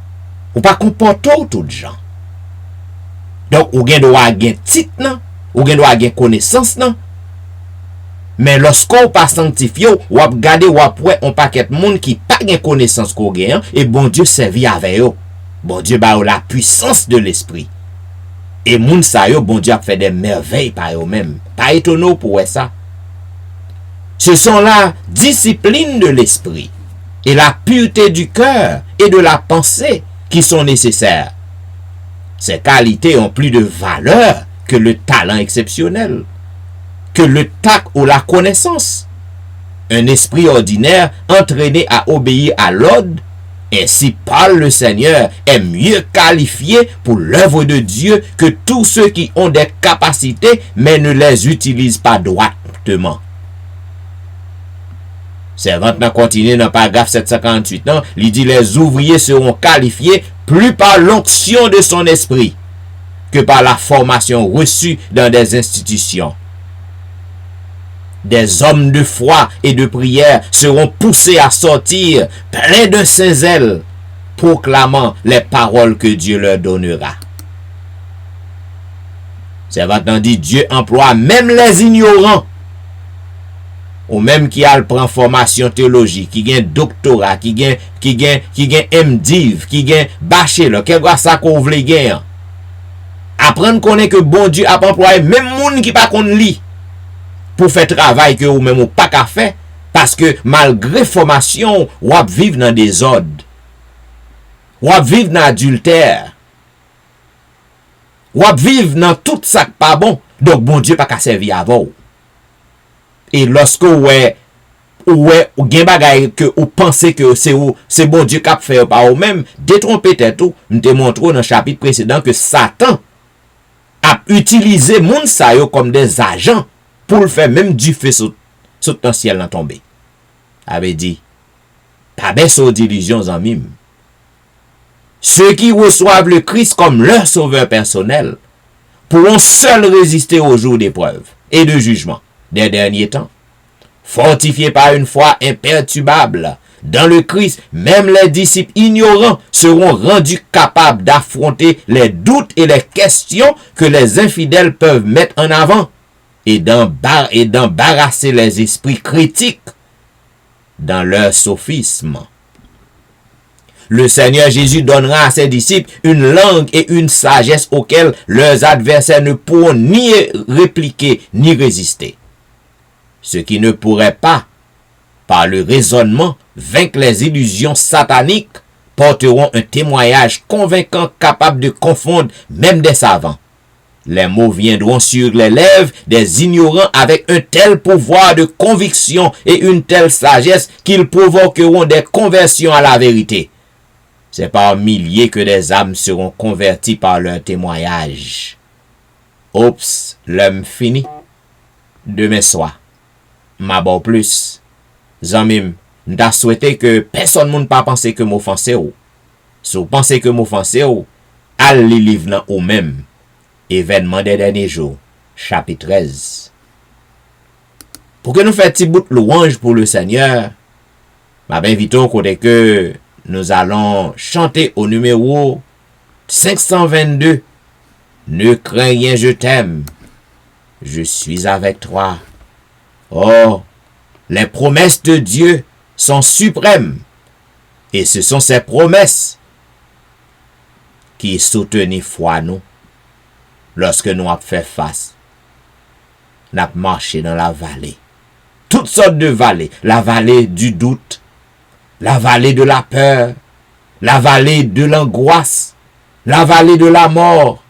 ou pas comporter tout gens. Donc ou gen droit gen titre nan, ou gen droit gen connaissance nan. Mais lorsqu'on pas sanctifié, ou ap gade ou ap wè on paquet monde qui pas gen connaissance qu'on gen, et bon Dieu servi avec eux. Bon Dieu ba ou la puissance de l'esprit. Et moun sa yo bon Dieu a fait des merveilles par eux-mêmes. Pas étonnant pour ça. Ce sont la discipline de l'esprit et la pureté du cœur et de la pensée qui sont nécessaires. Ces qualités ont plus de valeur que le talent exceptionnel, que le tact ou la connaissance. Un esprit ordinaire entraîné à obéir à l'ordre, ainsi parle le Seigneur, est mieux qualifié pour l'œuvre de Dieu que tous ceux qui ont des capacités mais ne les utilisent pas droitement. Servante continue dans le paragraphe 748, il dit les ouvriers seront qualifiés plus par l'onction de son esprit que par la formation reçue dans des institutions. Des hommes de foi et de prière seront poussés à sortir pleins de saint zèle, proclamant les paroles que Dieu leur donnera. Servante dit Dieu emploie même les ignorants, ou même qui a prend formation théologique, qui gagne doctorat, qui gagne MDiv, qui gagne bachelor, quel que ça qu'on veut gagner. Apprendre connaît que bon Dieu a employé même monde qui pas qu'on lit pour faire travail que ou même ou pas qu'à faire, parce que malgré formation, ou vivre dans des désordre, ou vivre dans adultère, ou vivre dans tout ça pas bon, donc bon Dieu pas qu'à servir avant. Et lorsque ou gen bagay que ou pensez que c'est bon Dieu qui a fait par ou même, détrompez tête ou, nous te montrons dans le chapitre précédent que Satan a utilisé moun sa yo comme des agents pour le faire même du feu sous le ciel dans tomber. Avait dit, pas baisse aux illusions en mime. Ceux qui reçoivent le Christ comme leur sauveur personnel pourront seuls résister au jour d'épreuve et de jugement des derniers temps. Fortifiés par une foi imperturbable dans le Christ, même les disciples ignorants seront rendus capables d'affronter les doutes et les questions que les infidèles peuvent mettre en avant et d'embarrasser les esprits critiques dans leur sophisme. Le Seigneur Jésus donnera à ses disciples une langue et une sagesse auxquelles leurs adversaires ne pourront ni répliquer ni résister. Ceux qui ne pourraient pas, par le raisonnement, vaincre les illusions sataniques, porteront un témoignage convaincant capable de confondre même des savants. Les mots viendront sur les lèvres des ignorants avec un tel pouvoir de conviction et une telle sagesse qu'ils provoqueront des conversions à la vérité. C'est par milliers que des âmes seront converties par leur témoignage. Oups, l'homme fini. Demain soir, ma bon plus. Zanmim, n'ta souhaité que personne ne pas penser que m'offense ou. Si vous pensez que m'offense ou, allez livre ou même. Événement des derniers jours, chapitre 13. Pour que nous fassions petit bout de louange pour le Seigneur, m'invitons côté que nous allons chanter au numéro 522. Ne crains rien, je t'aime. Je suis avec toi. Oh, les promesses de Dieu sont suprêmes. Et ce sont ces promesses qui soutenent foi nous. Lorsque nous avons fait face, nous avons marché dans la vallée. Toutes sortes de vallées. La vallée du doute, la vallée de la peur, la vallée de l'angoisse, la vallée de la mort.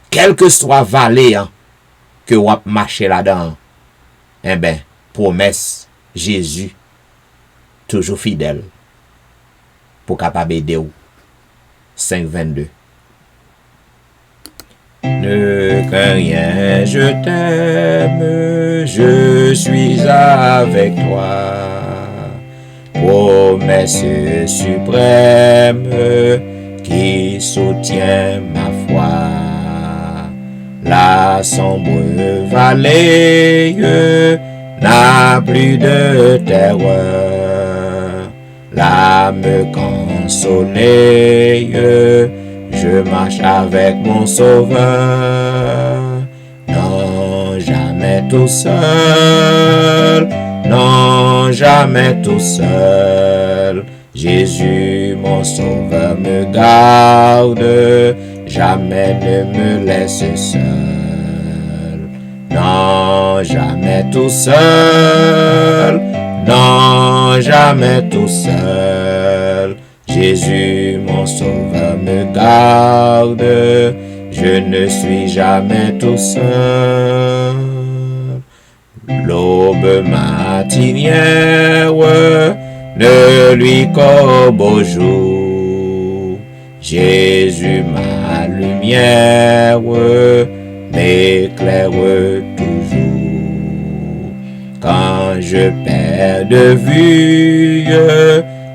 Quelle que soit vallée que vous avez marché là-dedans, eh bien, promesse, Jésus, toujours fidèle, pour capable aider vous. 5:22. Ne crains rien, je t'aime, je suis avec toi. Promesse suprême qui soutient ma foi. La sombre vallée n'a plus de terreur. L'âme consolée, je marche avec mon sauveur. Non, jamais tout seul. Non, jamais tout seul. Jésus, mon sauveur, me garde. Jamais ne me laisse seul. Non, jamais tout seul. Non, jamais tout seul. Jésus, mon sauveur, me garde. Je ne suis jamais tout seul. L'aube matinière ne lui qu'au beau jour. Jésus, ma lumière, m'éclaire toujours. Quand je perds de vue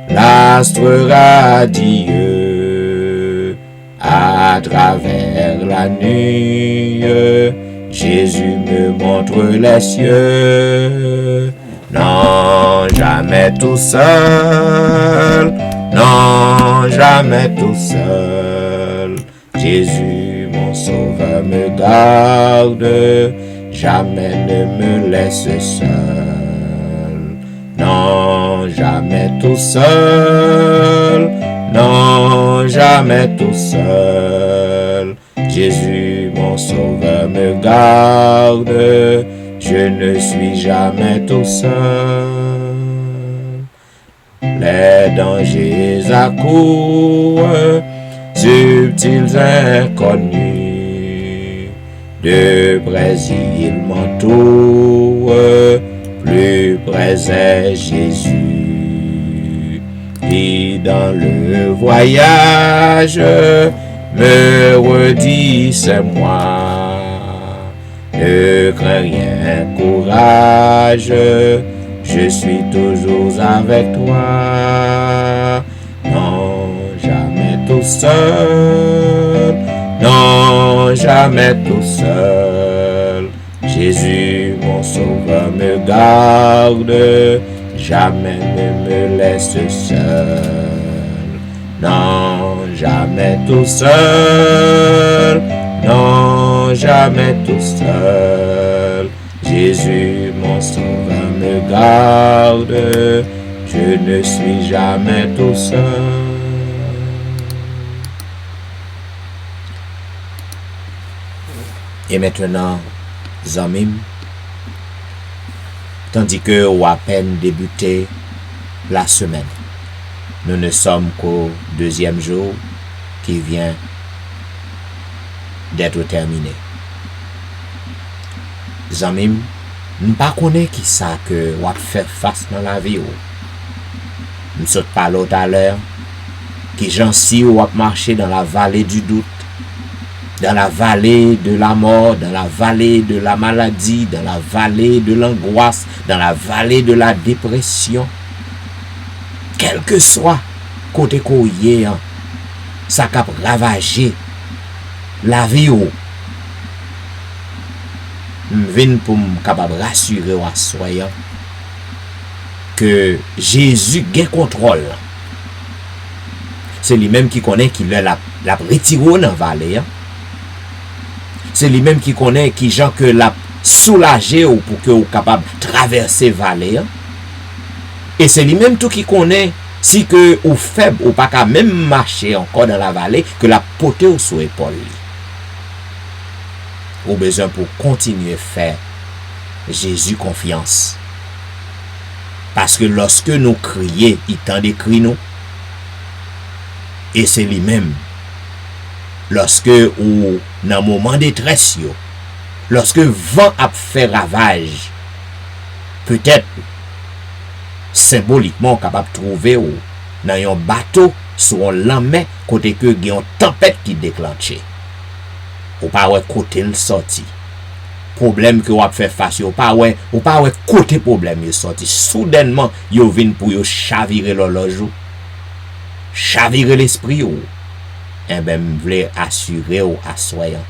l'astre radieux, à travers la nuit, Jésus me montre les cieux. Non, jamais tout seul. Non, jamais tout seul. Jésus, mon sauveur, me garde. Jamais ne me laisse seul. Non, jamais tout seul. Non, jamais tout seul. Jésus, mon sauveur, me garde. Je ne suis jamais tout seul. Les dangers accourent, subtils inconnus. De près ils m'entourent, plus près est Jésus. Qui dans le voyage me redit c'est moi. Ne crains rien, courage, je suis toujours avec toi. Non, jamais tout seul. Non, jamais tout seul. Jésus, mon sauveur, me garde. Jamais ne me laisse seul. Non, jamais tout seul. Non, jamais tout seul. Jésus, mon sauveur, me garde. Je ne suis jamais tout seul. Et maintenant, Zamim, tandis que ou à peine débuté la semaine, nous ne sommes qu'au deuxième jour qui vient d'être terminé. Zamim, nous ne connaissons pas qui ça que ou a fait face dans la vie. Nous sommes pas l'autre à l'heure, qui j'en si ou a marché dans la vallée du doute, dans la vallée de la mort, dans la vallée de la maladie, dans la vallée de l'angoisse, dans la vallée de la dépression. Quel que soit côté qu'on y est, ça cap ravager la vie ou. M'vin pour capable rassurer ou assoyant que Jésus gagne contrôle. C'est lui-même qui connaît qui l'a retiré dans la vallée. C'est lui-même qui connaît qui gens que l'a soulagé ou pour que vous capable traverser vallée. Et c'est lui-même tout qui connaît si que ou faible ou pas qu'à même marcher encore dans la vallée que la porter ou sous épaule. Ou besoin pour continuer à faire Jésus confiance. Parce que lorsque nous crions, il tend des cris nous. Et c'est lui-même. Lorsque ou dans un moment de détresse, lorsque vent a fait ravage, peut-être symboliquement capable de trouver ou dans un bateau sur un lendemain côté que il y a une tempête qui déclenche. Ou pas ouais côté le sorti. Problème que ou a fait face ou pas ouais côté problème il sorti. Soudainement yo vinn pour yo chavirer l'horloge. Chavirer l'esprit ou. Et ben m'vle assurer ou assoyant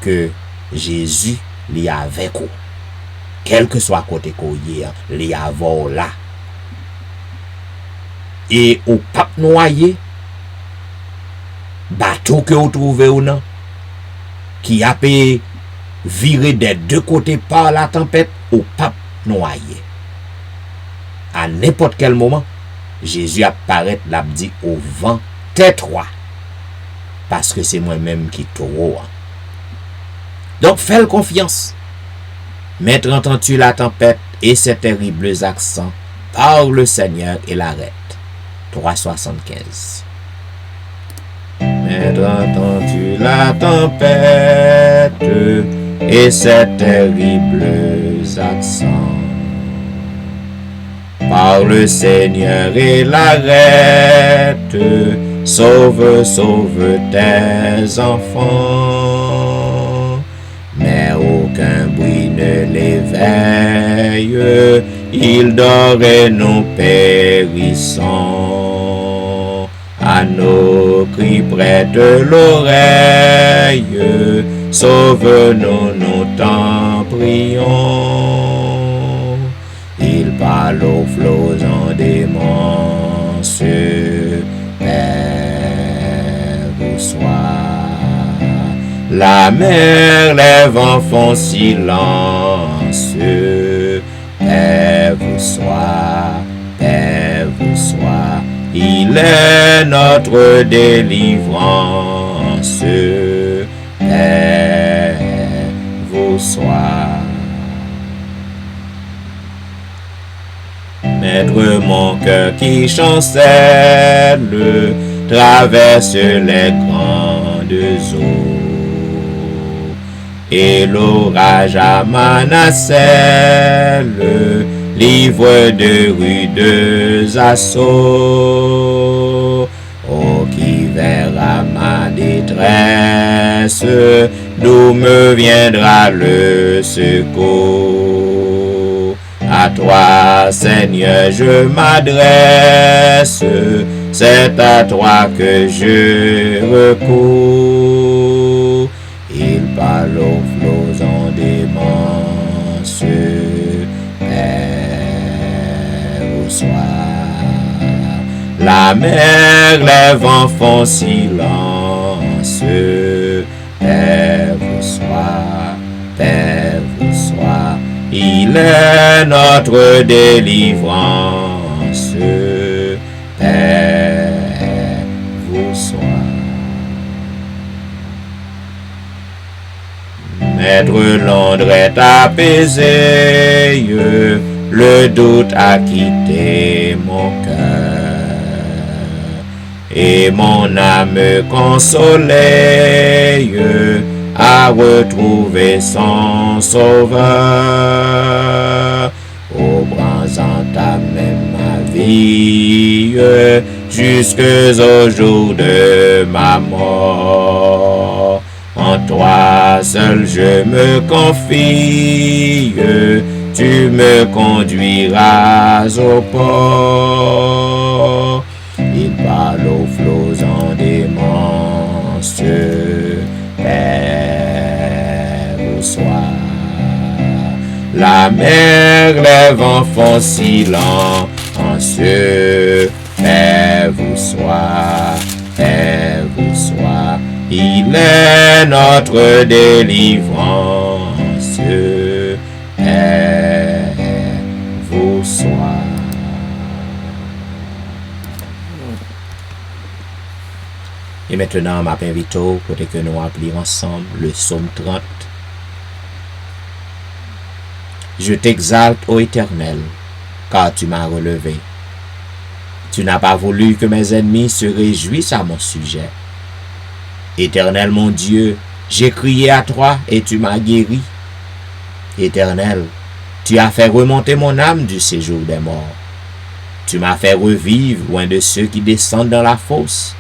que Jésus li avec ou. Quel que soit côté qu'on y est, li avons là. Et ou pas noyer bateau que vous trouvez ou non qui a pu virer des deux côtés par la tempête ou pas noyer. À n'importe quel moment, Jésus apparaît l'a dit au vent, tais-toi parce que c'est moi-même qui t'aurai. Donc fais confiance. Maître, entends-tu la tempête et ses terribles accents? Parle le Seigneur et l'arrête. 3,75. Maître, entends-tu la tempête et ses terribles accents? Parle, Seigneur, et l'arrête. Sauve, sauve tes enfants. Mais aucun bruit ne l'éveille. Il dort et nous périssons. À nos cris prête l'oreille. Sauve-nous, nous t'en prions. Il parle aux flots en démence. Père, vous sois. La mer, les vents font silence. Père, vous sois. Père, vous sois. Il est notre délivrance. Père, vous sois. Maître, mon cœur qui chancelle traverse les grandes eaux, et l'orage à ma nacelle livre de rudes assauts. Oh, qui verra ma détresse, d'où me viendra le secours? À toi, Seigneur, je m'adresse, c'est à toi que je recours. Il parle aux flots en démence. Père, vous sois. La mer, les vents font silence. Père, vous sois. Père, vous sois. Il est notre délivrance. Père, vous sois. Maître, Londres est apaisé, le doute a quitté mon cœur, et mon âme consolée a retrouvé son sauveur. Au bras entame ma vie, jusqu'au jour de ma mort. En toi seul je me confie, tu me conduiras au port. Il parle aux flots en démence. Père, vous sois. La mer, les vents font silence. Père, vous sois. Père, vous sois. Il est notre délivrance. Père, vous sois. Et maintenant, ma invito pour que nous appelions ensemble le psaume 30. Je t'exalte, ô Éternel, car tu m'as relevé. Tu n'as pas voulu que mes ennemis se réjouissent à mon sujet. Éternel mon Dieu, j'ai crié à toi et tu m'as guéri. Éternel, tu as fait remonter mon âme du séjour des morts. Tu m'as fait revivre loin de ceux qui descendent dans la fosse.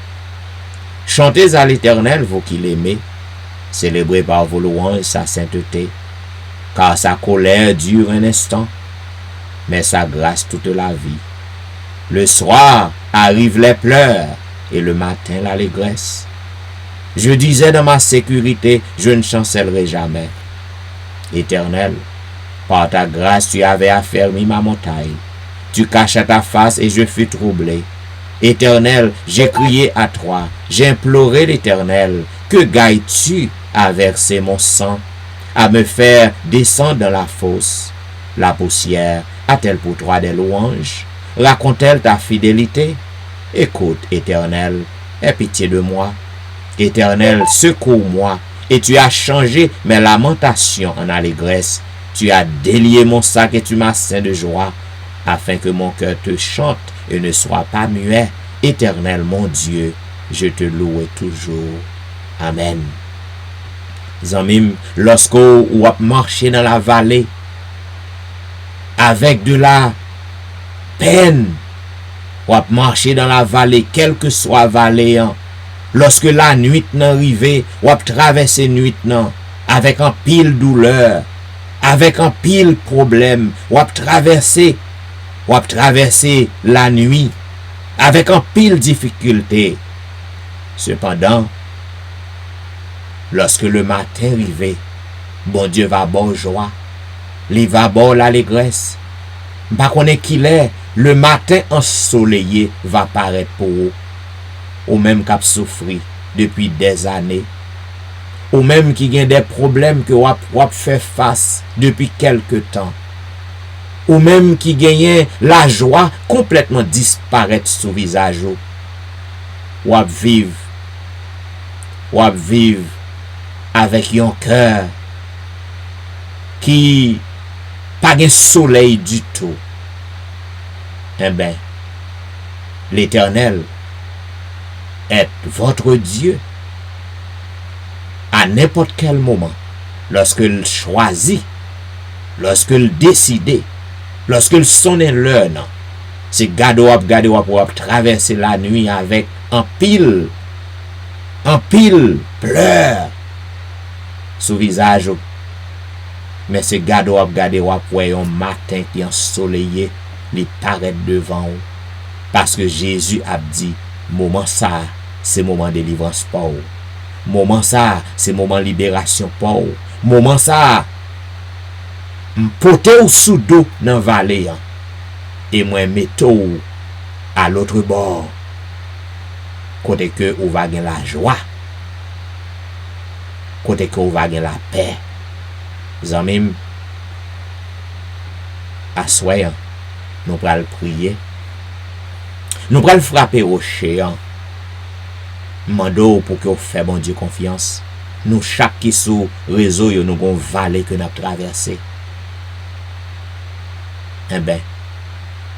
Chantez à l'Éternel, vous qui l'aimez. Célébrez par vos louanges sa sainteté. Car sa colère dure un instant, mais sa grâce toute la vie. Le soir arrivent les pleurs et le matin l'allégresse. Je disais dans ma sécurité, je ne chancellerai jamais. Éternel, par ta grâce tu avais affermi ma montagne. Tu cachais ta face et je fus troublé. Éternel, j'ai crié à toi, j'ai imploré l'Éternel. Que gailles-tu à verser mon sang, à me faire descendre dans la fosse? La poussière a-t-elle pour toi des louanges? Raconte-t-elle ta fidélité? Écoute, Éternel, aie pitié de moi. Éternel, secours-moi, et tu as changé mes lamentations en allégresse. Tu as délié mon sac et tu m'as ceint de joie, afin que mon cœur te chante et ne soit pas muet. Éternel mon Dieu, je te loue toujours. Amen. Zanmim, lorsque vous marchez dans la vallée avec de la peine, vous marchez dans la vallée, quelle que soit la vallée, lorsque la nuit n'arrive, vous traversez la nuit avec un pile douleur, avec un pile problème, vous traversez la nuit avec un pile difficulté. Cependant, lorsque le matin arrive, bon Dieu va bon joie, il va bon l'allégresse. Pas qu'on est qu'il est, le matin ensoleillé va paraître pour vous. Ou même qui a souffert depuis des années. Ou même qui a des problèmes que vous avez fait face depuis quelque temps. Ou même qui gagne la joie complètement disparaître sous visage. Ou vivre avec un cœur qui pas de soleil du tout. Eh bien, l'Éternel est votre Dieu à n'importe quel moment, lorsqu'il choisit, lorsqu'il décide, lorsqu'il sonne l'heure, c'est gado pour traverser la nuit avec un pile pleurs sous visage. Mais c'est gado pour un matin qui est ensoleillé, il paraît devant vous. Parce que Jésus a dit, moment ça, c'est moment de délivrance pour vous. Moment ça, c'est moment de libération pour vous. Moment ça, m'pote ou sous dos dans la vallée. Et moi, mettez-vous à l'autre bord. Côté que vous va gagner la joie. Côté que vous va gagner la paix. Zanmim, assoyant, nous pral prier. Nous pral frapper au chien. Mando pour que vous fassiez bon Dieu confiance. Nous chaque qui sous réseau nous avons vallée que nous avons traversé. Eh bien,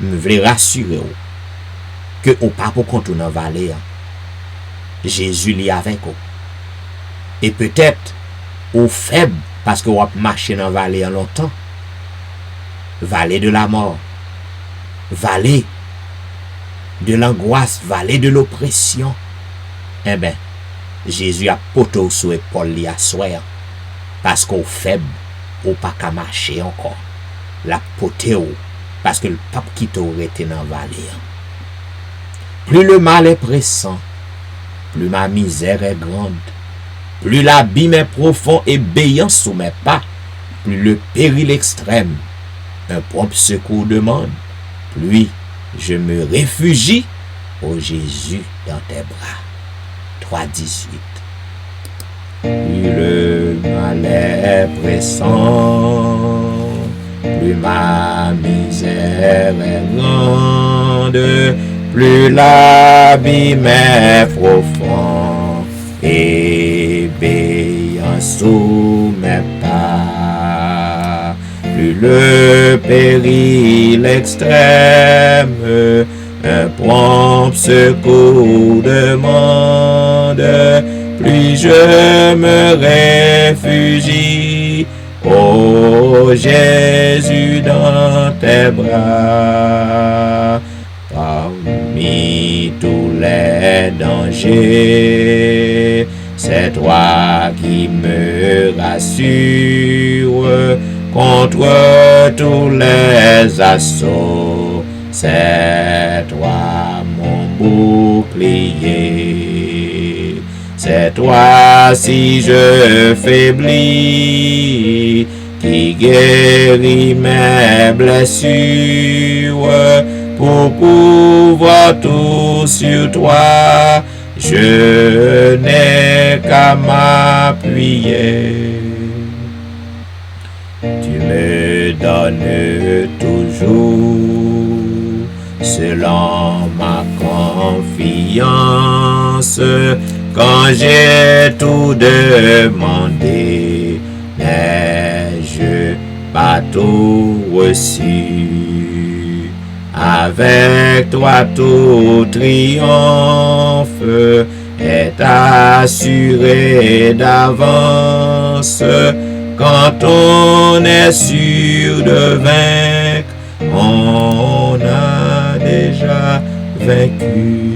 je veux rassurer vous que vous pas pour contourner dans la vallée. Jésus est avec vous. Et peut-être vous faible parce que vous avez marché dans la vallée longtemps. Vallée de la mort. Vallée de l'angoisse. Vallée de l'oppression. Eh bien, Jésus a poteau sous l'épaule li à soir. Parce qu'on faible, ou pas qu'à marcher encore. La poteau, parce que le pape qui t'aurait été dans la vallée. Plus le mal est pressant, plus ma misère est grande. Plus l'abîme est profond et béant sous mes pas, plus le péril extrême, un prompt secours demande, plus je me réfugie, ô Jésus, dans tes bras. 3:18. Plus le mal est pressant, plus ma misère est grande, plus l'abîme est profond et béant sous mes pas. Plus le péril extrême, un prompt secours demande, plus je me réfugie, ô Jésus, dans tes bras. Parmi tous les dangers, c'est toi qui me rassure contre tous les assauts. C'est toi mon bouclier. C'est toi si je faiblis, qui guérit mes blessures. Pour pouvoir tout sur toi, je n'ai qu'à m'appuyer. Tu me donnes toujours, selon ma confiance, quand j'ai tout demandé, n'ai-je pas tout reçu? Avec toi tout triomphe est assuré d'avance. Quand on est sûr de vaincre, on a déjà vaincu.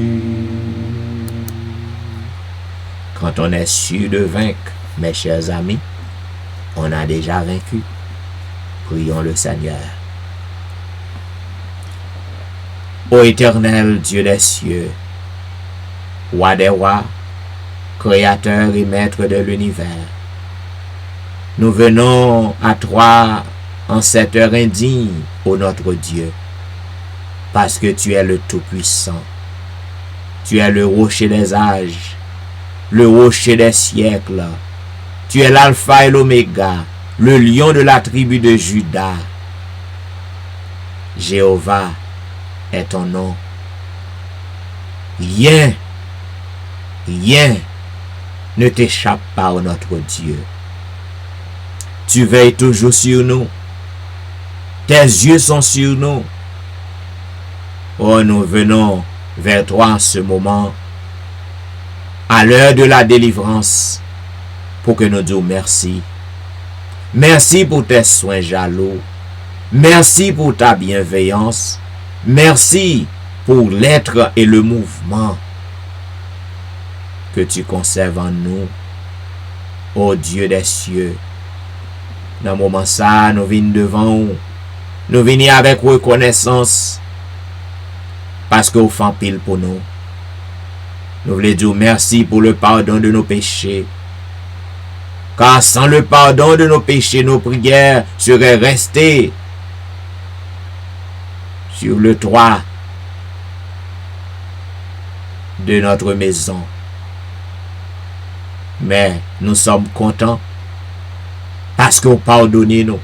Quand on est sûr de vaincre, mes chers amis, on a déjà vaincu. Prions le Seigneur. Ô Éternel Dieu des cieux, Roi des rois, Créateur et Maître de l'univers, nous venons à toi en cette heure indigne, ô notre Dieu, parce que tu es le Tout-Puissant. Tu es le rocher des âges, le rocher des siècles. Tu es l'alpha et l'oméga, le lion de la tribu de Juda. Jéhovah est ton nom. Rien ne t'échappe pas, ô notre Dieu. Tu veilles toujours sur nous. Tes yeux sont sur nous. Oh, nous venons vers toi en ce moment, à l'heure de la délivrance, pour que nous disions merci. Merci pour tes soins jaloux. Merci pour ta bienveillance. Merci pour l'être et le mouvement que tu conserves en nous, ô Dieu des cieux. Dans le moment ça, nous venons devant vous. Nous venons avec reconnaissance parce que vous faites pile pour nous. Nous voulons dire merci pour le pardon de nos péchés. Car sans le pardon de nos péchés, nos prières seraient restées sur le toit de notre maison. Mais nous sommes contents parce que vous pardonnez nous.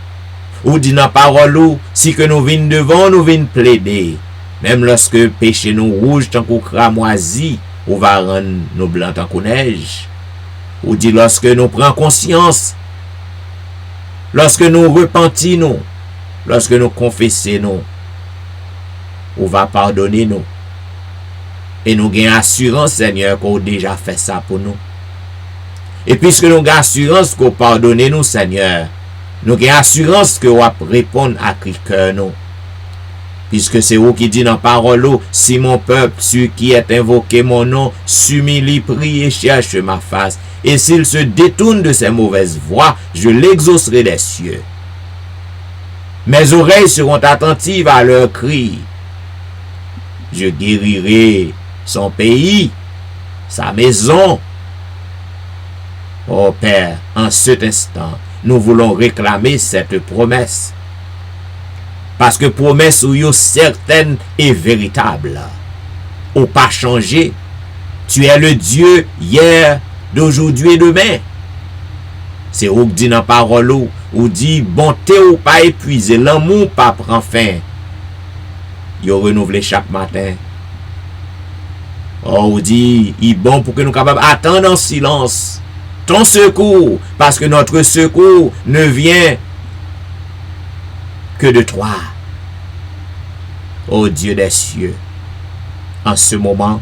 Ou dit dans la parole, si que nous venons devant, nous venons plaider. Même lorsque péché nous rouge tant qu'on cramoisi, ou va rendre nous blancs tant qu'on neige. Ou dit lorsque nous prenons conscience, lorsque nous repentons, lorsque nous confessons, ou va pardonner nous. Et nous gagnons assurance, Seigneur, qu'on a déjà fait ça pour nous. Et puisque nous avons assurance qu'on pardonne nous, Seigneur, nous avons assurance que nous répondre à cœur nous. Puisque c'est vous qui dit dans la parole, si mon peuple, celui qui est invoqué mon nom, s'humilie, prie et cherche ma face, et s'il se détourne de ses mauvaises voies, je l'exaucerai des cieux. Mes oreilles seront attentives à leurs cris. Je guérirai son pays, sa maison. Oh Père, en cet instant, nous voulons réclamer cette promesse. Parce que promesse ou yo certaine et véritable. Ou pas changé. Tu es le Dieu hier, d'aujourd'hui et demain. C'est où dit dans la parole ou dit bonté ou pas épuisé, l'amour pas prend fin. Yo renouvelé chaque matin. Oh, ou dit il est bon pour que nous capables attendre en silence ton secours, parce que notre secours ne vient que de toi. Ô Dieu des cieux, en ce moment,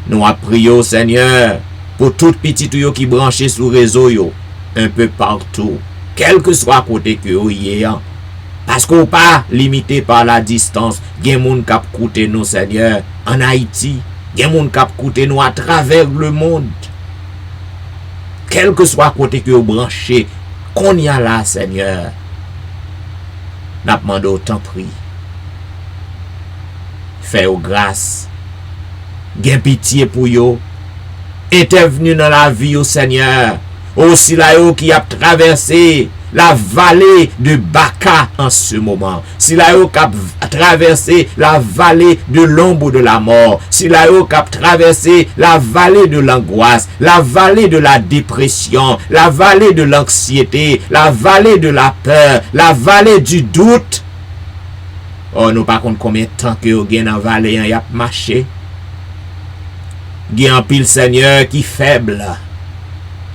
nous prions au Seigneur pour tout petit tuyau qui branché sur le réseau, un peu partout, quel que soit côté que vous y êtes. Parce qu'on n'est pas limité par la distance. Il y a des gens qui écoutent nous, Seigneur, en Haïti. Il y a des gens qui écoutent nous à travers le monde. Quel que soit côté que vous branchez, qu'on y a là, Seigneur, nous demandons autant prix. Fais-vous grâce. Gain pitié pour vous. Intervenez dans la vie, au Seigneur. Aussi là, qui a traversé la vallée de Baka en ce moment. Si là, qui a traversé la vallée de l'ombre de la mort. Si là, qui a traversé la vallée de l'angoisse, la vallée de la dépression, la vallée de l'anxiété, la vallée de la peur, la vallée du doute. Oh, nous par contre combien de temps que vous avez dans la vallée, y a marché. Il y a un pile Seigneur qui est faible.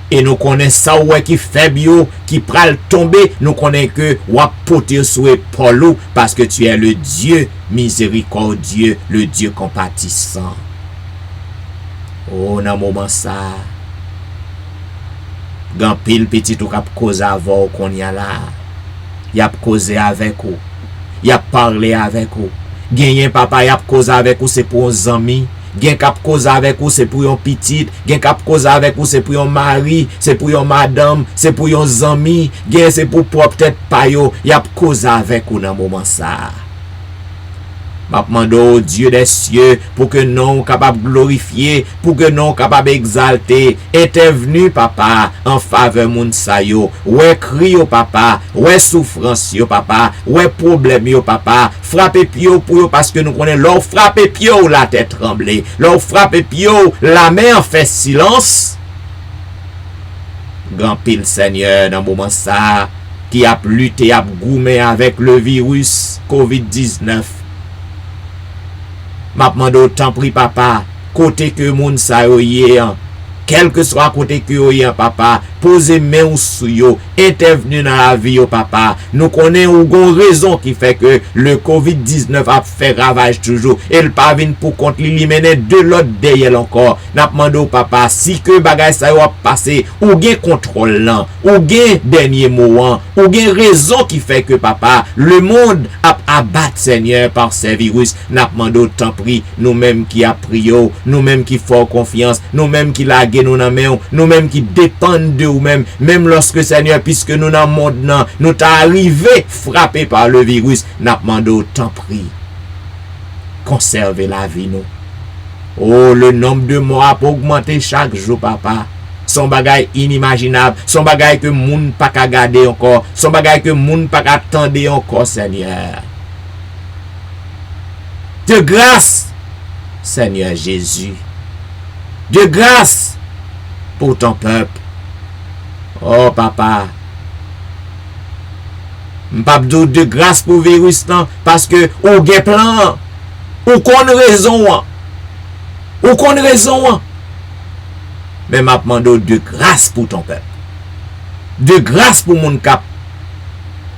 Et nous connaissons ça qui est faible, qui pral tomber. Nous connaissons que ou porter sur épaule parce que tu es le Dieu miséricordieux, le Dieu compatissant. Oh, dans moment ça, grand pile petit ou kap cause avant qu'on y a là. Y a causé avec vous. Y a parlé avec vous. Gagné papa y a causé avec vous, c'est pour un ami. Gen kap cause avec vous, c'est pour yon petite. Gen kap cause avec vous, c'est pour yon mari, c'est pour yon madame, c'est pour yon zami. Gen c'est pour peut-être pas yo. Y a cause avec vous dans moment ça. M'a demandé au Dieu des cieux pour que nous capable glorifier, pour que nous capable exalter. Était venu papa en faveur moun sa yo. Ouais cri yo papa, ouais souffrance yo papa, ouais problème yo papa. Frappez pio pour yo parce que nous connaissons leur frappez pio la tête tremblée. Leur frappez pio la main fait silence. Grand pile Seigneur dans moment ça qui a lutté a goumé avec le virus COVID-19. M'a demandé autant pris papa, côté que moun sa yo yé, quel que soit côté que yo yé papa, posez main ou sou yo, intervenu dans la vie yo papa. Nous connaissons une raison qui fait que le COVID-19 a fait ravage toujours. Et le pas vinn pour compte li mène de l'autre derrière encore. N'a demandé au papa si que bagay sa yo a passé, ou gen contrôle là, ou gen dernier mot, ou gen raison qui fait que papa, le monde a abattu Seigneur par ces virus. N'a demandé autant pris nous-mêmes qui a prié, nous-mêmes qui fort confiance, nous-mêmes qui la nous nan main, nous-mêmes qui dépendent de nous-mêmes, même lorsque Seigneur, puisque nous dans le monde nan, nous t'a arrivé frappé par le virus, n'a demandé autant pris. Conservez la vie nous. Oh, le nombre de morts a augmenté chaque jour, papa. Son bagay inimaginable, son bagay que moun pas ka garder encore, son bagay que moun pas ka attendre encore, Seigneur. De grâce, Seigneur Jésus. De grâce pour ton peuple. Oh papa, m'pabdou de grâce pour virus nan, parce que ou gen plan, ou kon raison, ou kon raison. Mais m'a demandé de grâce pour ton peuple. De grâce pour moun kap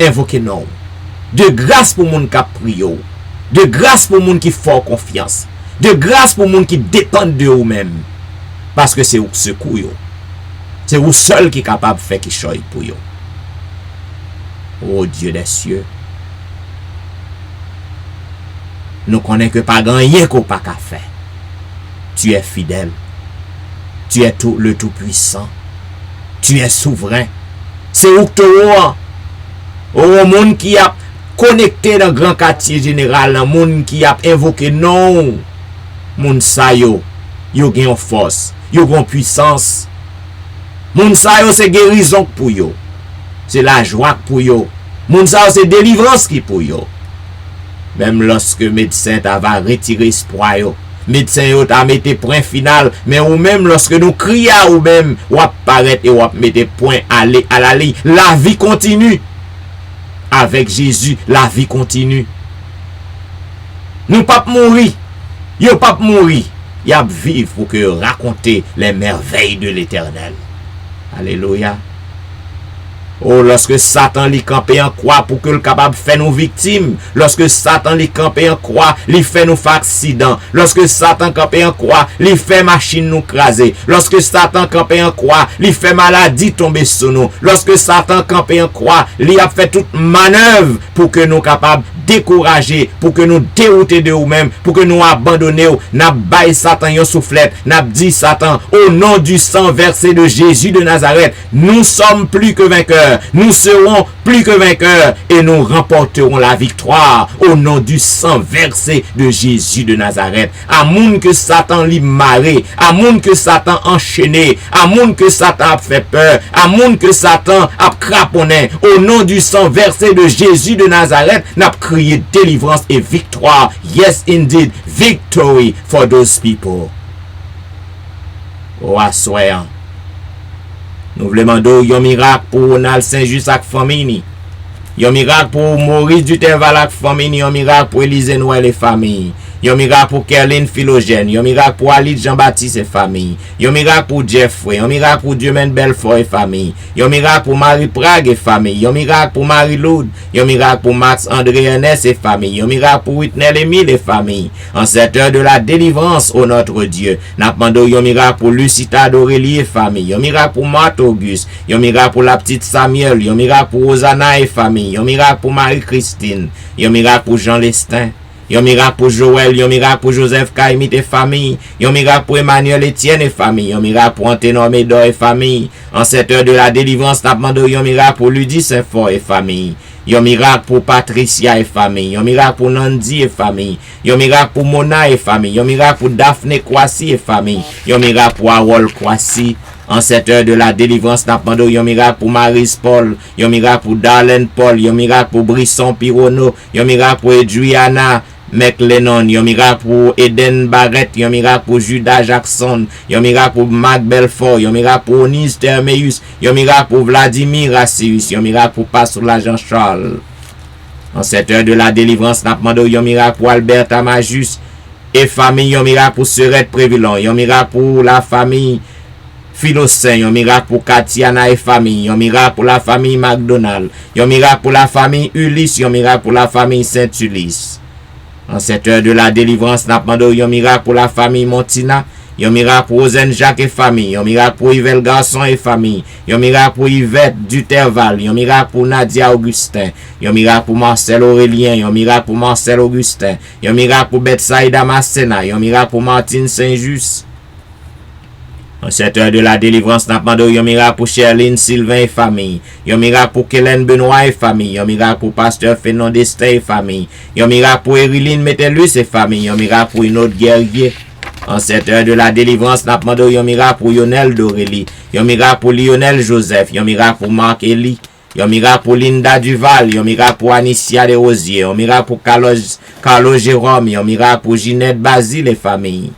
invoquer non. De grâce pour moun kap priyo. De grâce pour moun qui fort confiance. De grâce pour moun qui dépendent de vous-même. Parce que c'est vous secours yo. C'est vous seul qui est capable de faire quelque chose pour vous. Oh Dieu des cieux. Nous connaissons que pas rien qu'on pas qu'à faire. Tu es fidèle. Tu es le tout-puissant. Tu es souverain. C'est où que tu es. Oh, monde qui a connecté dans le grand quartier général, le monde qui a invoqué non. Monde sa yo gen force, yo gen puissance. Moun sa yo c'est guérison pour yo. C'est la joie pour yo. Moun sa yo c'est délivrance qui pour yo. Même lorsque médecin va retirer espoir yo, médecin yo t'a mette point final, mais ou même lorsque nous crions ou même ou apparaître et ou mette point à la ligne, la vie continue. Avec Jésus, la vie continue. Nous pas mourir. Yo pas mourir. Y a vivre pour que raconter les merveilles de l'Éternel. Alléluia. Oh, lorsque Satan li campé en croix pour que le capable faire nos victimes. Lorsque Satan li campé en croix, li fait nous faire accident. Lorsque Satan campé en croix, li fait machine nous craser. Lorsque Satan campé en croix, li fait maladie tomber sur nous. Lorsque Satan campé en croix, li a fait toute manœuvre pour que nous capables décourager, pour que nous dérouter de nous-mêmes, pour que nous abandonnions, n'a bail Satan yon soufflette, n'a dit Satan, au nom du sang versé de Jésus de Nazareth, nous sommes plus que vainqueurs, nous serons plus que vainqueurs et nous remporterons la victoire au nom du sang versé de Jésus de Nazareth. À moun que Satan li maré, à moun que Satan enchaîné, à moun que Satan a fait peur, à moun que Satan a craponné, au nom du sang versé de Jésus de Nazareth, n'a crié délivrance et victoire. Yes, indeed, victory for those people. Oh, assoyant. Nous voulons demander un miracle pour Ronald Saint-Just avec famille. Un miracle pour Maurice Duterval avec famille. Un miracle pour Élise Noël et famille. Yon miracle pour Kerlin Philogène. Yon miracle pour Ali Jean-Baptiste et famille. Yon miracle pour Jeffrey. Yon miracle pour Dieumen Belfort et famille. Yon miracle pour Marie Prague et famille. Yon miracle pour Marie Loud. Yon miracle pour Max André Ernest et famille. Yon miracle pour Whitney Emile et famille. En cette heure de la délivrance, ô notre Dieu. N'a demandé yon miracle pour Lucita d'Aurélie et famille. Yon miracle pour Marthe Auguste. Yon miracle pour la petite Samuel. Yon miracle pour Rosanna et famille. Yon miracle pour Marie-Christine. Yon miracle pour Jean Lestin. Yon miracle pour Joël, yon miracle pour Joseph Kaimit et famille, yon miracle pour Emmanuel Etienne et famille, yon miracle pour Anténor Médor et famille. En cette heure de la délivrance, n'a demandé yon miracle pour Ludie Saint-Fort et famille. Yon miracle pour Patricia et famille, yon miracle pour Nandi et famille, yon miracle pour Mona et famille, yon miracle pour Daphné Kwasi et famille, yon miracle pour Harold Kwasi. En cette heure de la délivrance, n'a demandé yon miracle pour Maris Paul, yon miracle pour Darlene Paul, yon miracle pour Brisson Pirono, yon miracle pour Edriana McLennan, yon miracle pour Eden Barrett, yon miracle pour Judas Jackson, yon miracle pour Marc Belfort, yon miracle pour Onise Termeus, yon miracle pour Vladimir Rassius, yon miracle pour Pastor Jean Charles. En cette heure de la délivrance, n'a demandé yon miracle pour Albert Amajus et famille, yon miracle pour Serette Prévilon, yon miracle pour la famille Philocin, yon miracle pour Katiana et famille, yon miracle pour la famille McDonald, yon miracle pour la famille Ulysse, yon miracle pour la famille Saint-Ulysse. En cette heure de la délivrance, n'a demandé yon miracle pour la famille Montina, yon miracle pour Rosen Jacques et famille, yon miracle pour Yvel Garçon et famille, yon miracle pour Yvette Duterval, yon miracle pour Nadia Augustin, yon miracle pour Marcel Aurélien, yon miracle pour Marcel Augustin, yon miracle pour Betsaïda Massena, yon miracle pour Martine Saint-Just. En cette heure de la délivrance, n'a demandé yon miracle pour Cherline Sylvain et famille, yon miracle pour Kellen Benoît et famille, yon miracle pour Pasteur Fénon Destin et famille, yon miracle pour Eriline Metellus et famille, yon miracle pour une autre guerrier. En cette heure de la délivrance, n'a demandé yon miracle pour Lionel Dorélie, yon miracle pour Lionel Joseph, yon miracle pour Marc Elie, yon miracle pour Linda Duval, yon miracle pour Anicia Desrosiers, yon miracle pour Carlos Jérôme, yon miracle pour Ginette Basile et famille.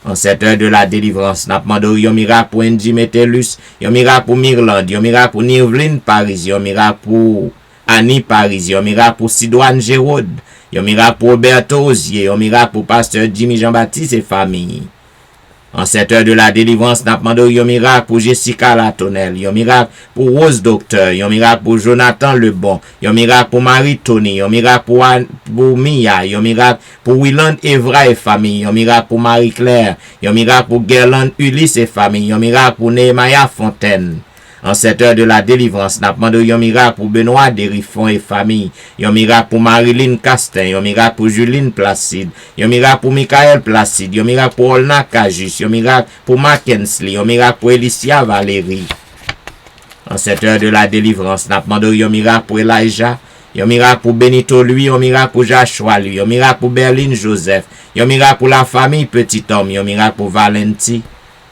En cette heure de la délivrance, n'a demandé yon miracle pour Andy Metellus, yon miracle pour Mirland, yon miracle pour Nirvline Paris, yon miracle pour Annie Paris, yon miracle pour Sidoine Géraude, yon miracle pour Roberto Osier, yon miracle pour Pasteur Jimmy Jean-Baptiste et famille. En cette heure de la délivrance, n'a demandé yon miracle pour Jessica Latonel, yon miracle pour Rose Docteur, yon miracle pour Jonathan Lebon, yon miracle pour Marie Tony, yon miracle pour Mia, yon miracle pour Willand Evra et famille, yon miracle pour Marie Claire, yon miracle pour Gerland Ulysse et famille, yon miracle pour Nehemiah Fontaine. En cette heure de la délivrance, n'a demandé yon miracle pour Benoît Derifon et famille, yon miracle pour Marilyn Castin, yon miracle pour Juline Placide, yon miracle pour Michael Placide, yon miracle pour Olna Cajus, yon miracle pour Mackensley, yon miracle pour Elicia Valérie. En cette heure de la délivrance, n'a demandé yon miracle pour Elijah, yon miracle pour Benito lui, yon miracle pour Joshua lui, yon miracle pour Berlin Joseph, yon miracle pour la famille Petit Homme, yon miracle pour Valenti.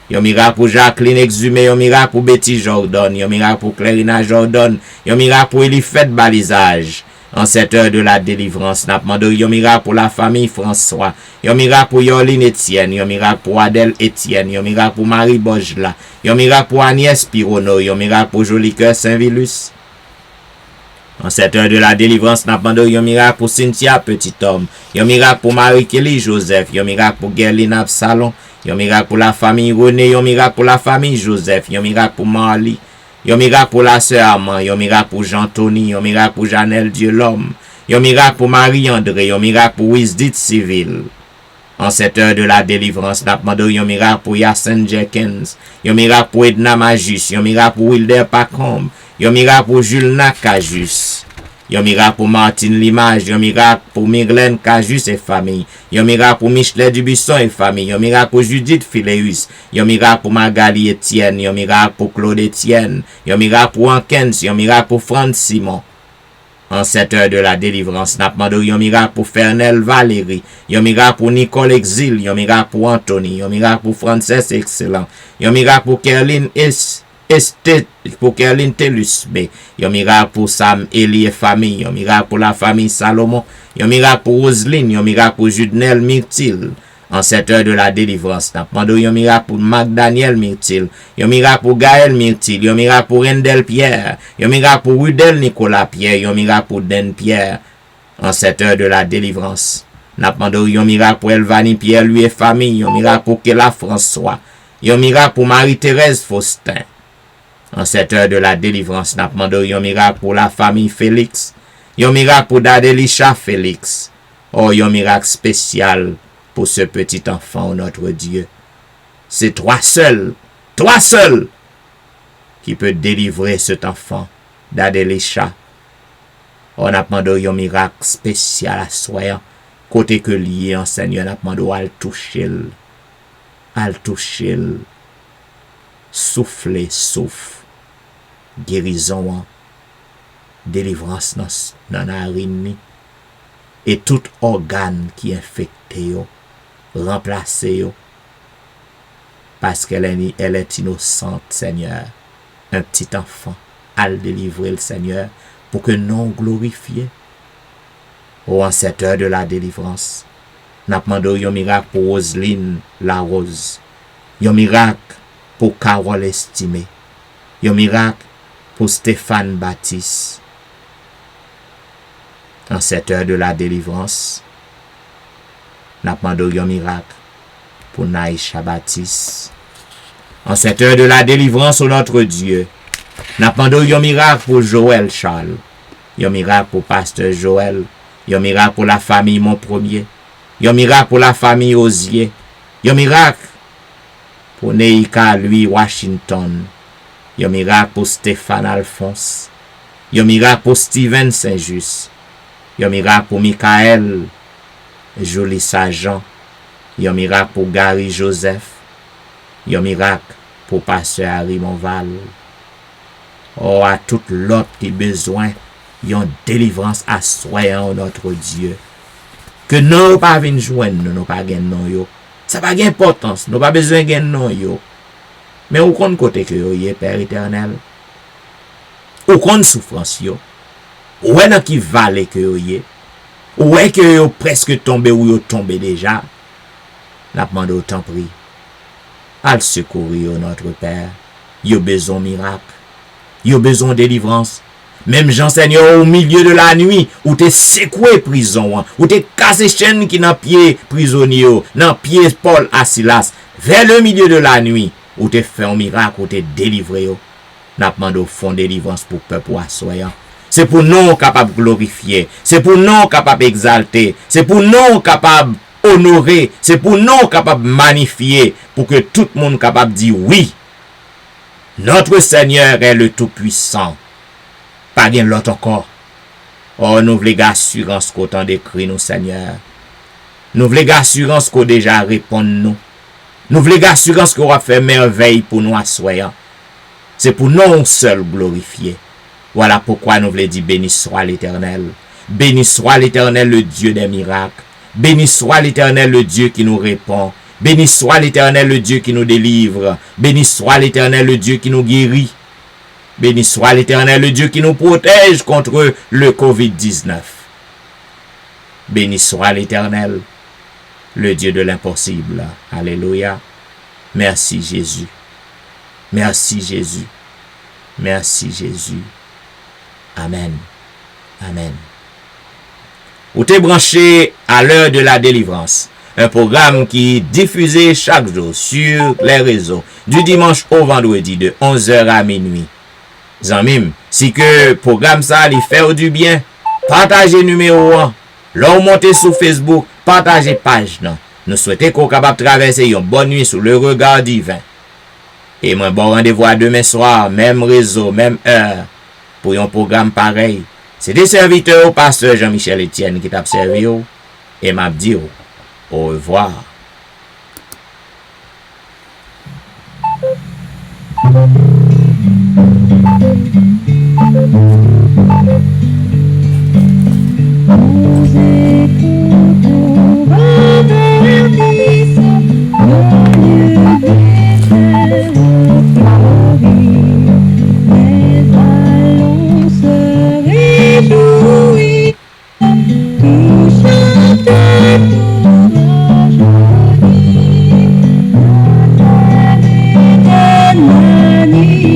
Yon miracle pour Jacqueline Exhumé, yon miracle pour Betty Jordan, yon miracle pour Clarina Jordan, yon miracle pour Elifet Balisage. En cette heure de la délivrance, n'a demandé yon miracle pour la famille François, yon miracle pour Yoline Etienne, yon miracle pour Adèle Etienne, yon miracle pour Marie Bojla, yon miracle pour Agnès Pirono, yon miracle pour Jolicoeur Saint-Vilus. En cette heure de la délivrance, n'a demandé yon miracle pour Cynthia Petit Homme, yon miracle pour Marie-Kelly Joseph, yon miracle pour Gerline Absalon, yon miracle pour la famille René, yon miracle pour la famille Joseph, yon miracle pour Marly, yon miracle pour la sœur Armand, yon miracle pour Jean-Tony, yon miracle pour Janelle Dieu l'homme, yon miracle pour Marie-André, yon miracle pour Wisdit Civil. En cette heure de la délivrance, n'a demandé yon miracle pour Yacine Jenkins, yon miracle pour Edna Majus, yon miracle pour Wilder Pacombe, yon miracle pour Jules Nakajus. Yon miracle pour Martine Limage, yon miracle pour Myrlène Cajus et famille, yon miracle pour Michelet Dubuisson et famille, yon miracle pour Judith Phileus, yon miracle pour Magali Etienne, yon miracle pour Claude Etienne, yon miracle pour Hankens, yon miracle pour Franz Simon. En cette heure de la délivrance, n'a demandé yon miracle pour Fernel Valérie, yon miracle pour Nicole Exil, yon miracle pour Anthony, yon miracle pour Frances Excellent, yon miracle pour Kerline pour Kerline Telus B, yon miracle pour Sam Eli et famille, yon miracle pour la famille Salomon, yon miracle pour Roseline, yon miracle pour Judnel Myrtil. En cette heure de la délivrance, n'a demandé yon miracle pour Magdaniel Myrtil, yon miracle pour Gaël Myrtil, yon miracle pour Rendel Pierre, yon miracle pour Rudel Nicolas Pierre, yon miracle pour Den Pierre. En cette heure de la délivrance, N'a demandé un miracle pour Elvani Pierre, lui et famille. Un miracle pour Kela François. Un miracle pour Marie-Thérèse Faustin. En cette heure de la délivrance, n'a demandé un miracle pour la famille Félix. Un miracle pour Dadelisha Félix. Oh, un miracle spécial pour ce petit enfant, notre Dieu. C'est toi seul qui peut délivrer cet enfant d'Adelisha. On a demandé un miracle spécial à soi. Côté que lié en Seigneur, on a demandé à le toucher. Souffler, souffle. Guérison, délivrance dans la narine. Et tout organe qui est infecté, remplacé. Parce qu'elle est innocente, Seigneur. Un petit enfant, à le délivrer, le Seigneur, pour que nous glorifions. Oh, en cette heure de la délivrance, nous demandons un miracle pour Roselyne la Rose. Un miracle pour Carole Estimé. Un miracle pour Stéphane Baptiste. En cette heure de la délivrance, nous demandons un miracle pour Naïcha Baptiste. En cette heure de la délivrance, au notre Dieu, nous demandons un miracle pour Joël Charles. Un miracle pour Pasteur Joël. Un miracle pour la famille Mon Premier. Un miracle pour la famille Osier. Un miracle pour Neika Louis Washington. Un miracle pour Stéphane Alphonse. Un miracle pour Steven Saint-Just. Un miracle pour Michael Jolie Sargent. Un miracle pour Gary Joseph. Un miracle pour Pasteur Harry Monval. Oh, à tout l'autre qui besoin, yon délivrance à soyant notre Dieu. Que nous pas venir joindre, nous pas gagner non yo. Ça pas d'importance, nous pas besoin gagner non yo. Mais où compte côté que yo yé Père éternel? Où compte souffrance yo? Où est dans qui vallée que yo yé? Où est que yo presque tombé ou yo tombé déjà? N'a demandé autant prie. Al secourir notre Père. Yo besoin miracle. Yo besoin délivrance. Même Jean Seigneur au milieu de la nuit, où t'es secoué prison, où t'es cassé chaîne qui n'a pied prisonnier, dans pied Paul à Silas, vers le milieu de la nuit, où t'es fait un miracle, où t'es délivré, n'a demandé au fond délivrance pour peuple assoyant. C'est pour nous capables de glorifier, c'est pour nous capables d'exalter, c'est pour nous capables d'honorer, c'est pour nous capables de magnifier, pour que tout le monde capable de dire oui. Notre Seigneur est le Tout-Puissant. Pas bien l'autre encore. Oh, nous voulons l'assurance qu'on t'en décrit, nous, Seigneur. Nous voulons l'assurance qu'on déjà répond nous. Nous voulons l'assurance qu'on va faire merveille pour nous assoyant. C'est pour nous seuls glorifier. Voilà pourquoi nous voulons dire béni soit l'Éternel. Béni soit l'Éternel, le Dieu des miracles. Béni soit l'Éternel, le Dieu qui nous répond. Béni soit l'Éternel, le Dieu qui nous délivre. Béni soit l'Éternel, le Dieu qui nous guérit. Béni soit l'Éternel, le Dieu qui nous protège contre le Covid-19. Béni soit l'Éternel, le Dieu de l'impossible. Alléluia. Merci Jésus. Merci Jésus. Merci Jésus. Amen. Amen. Vous êtes branché à l'heure de la délivrance. Un programme qui est diffusé chaque jour sur les réseaux du dimanche au vendredi de 11h à minuit. Zanmim, si que programme ça lui fait du bien, partagez numéro 1. Là, montez sur Facebook, partagez page. Non. Nous souhaitons qu'on capable traverser une bonne nuit sous le regard divin. Et moi, bon rendez-vous à demain soir, même réseau, même heure, pour un programme pareil. C'est des serviteurs au pasteur Jean-Michel Etienne qui t'a servi et m'a dit au revoir. Magnifique.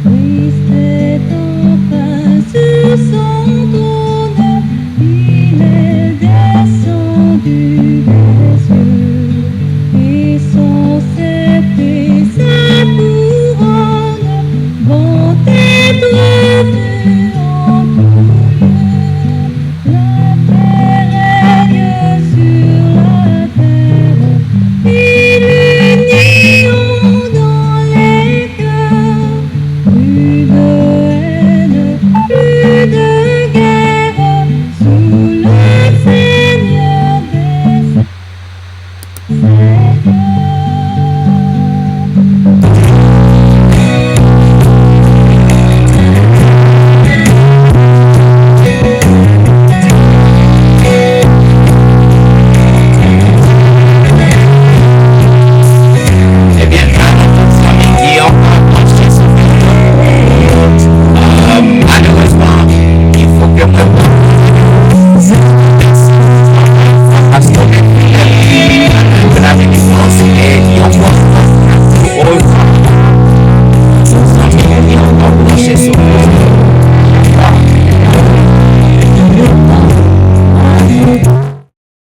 Triste enfin sur son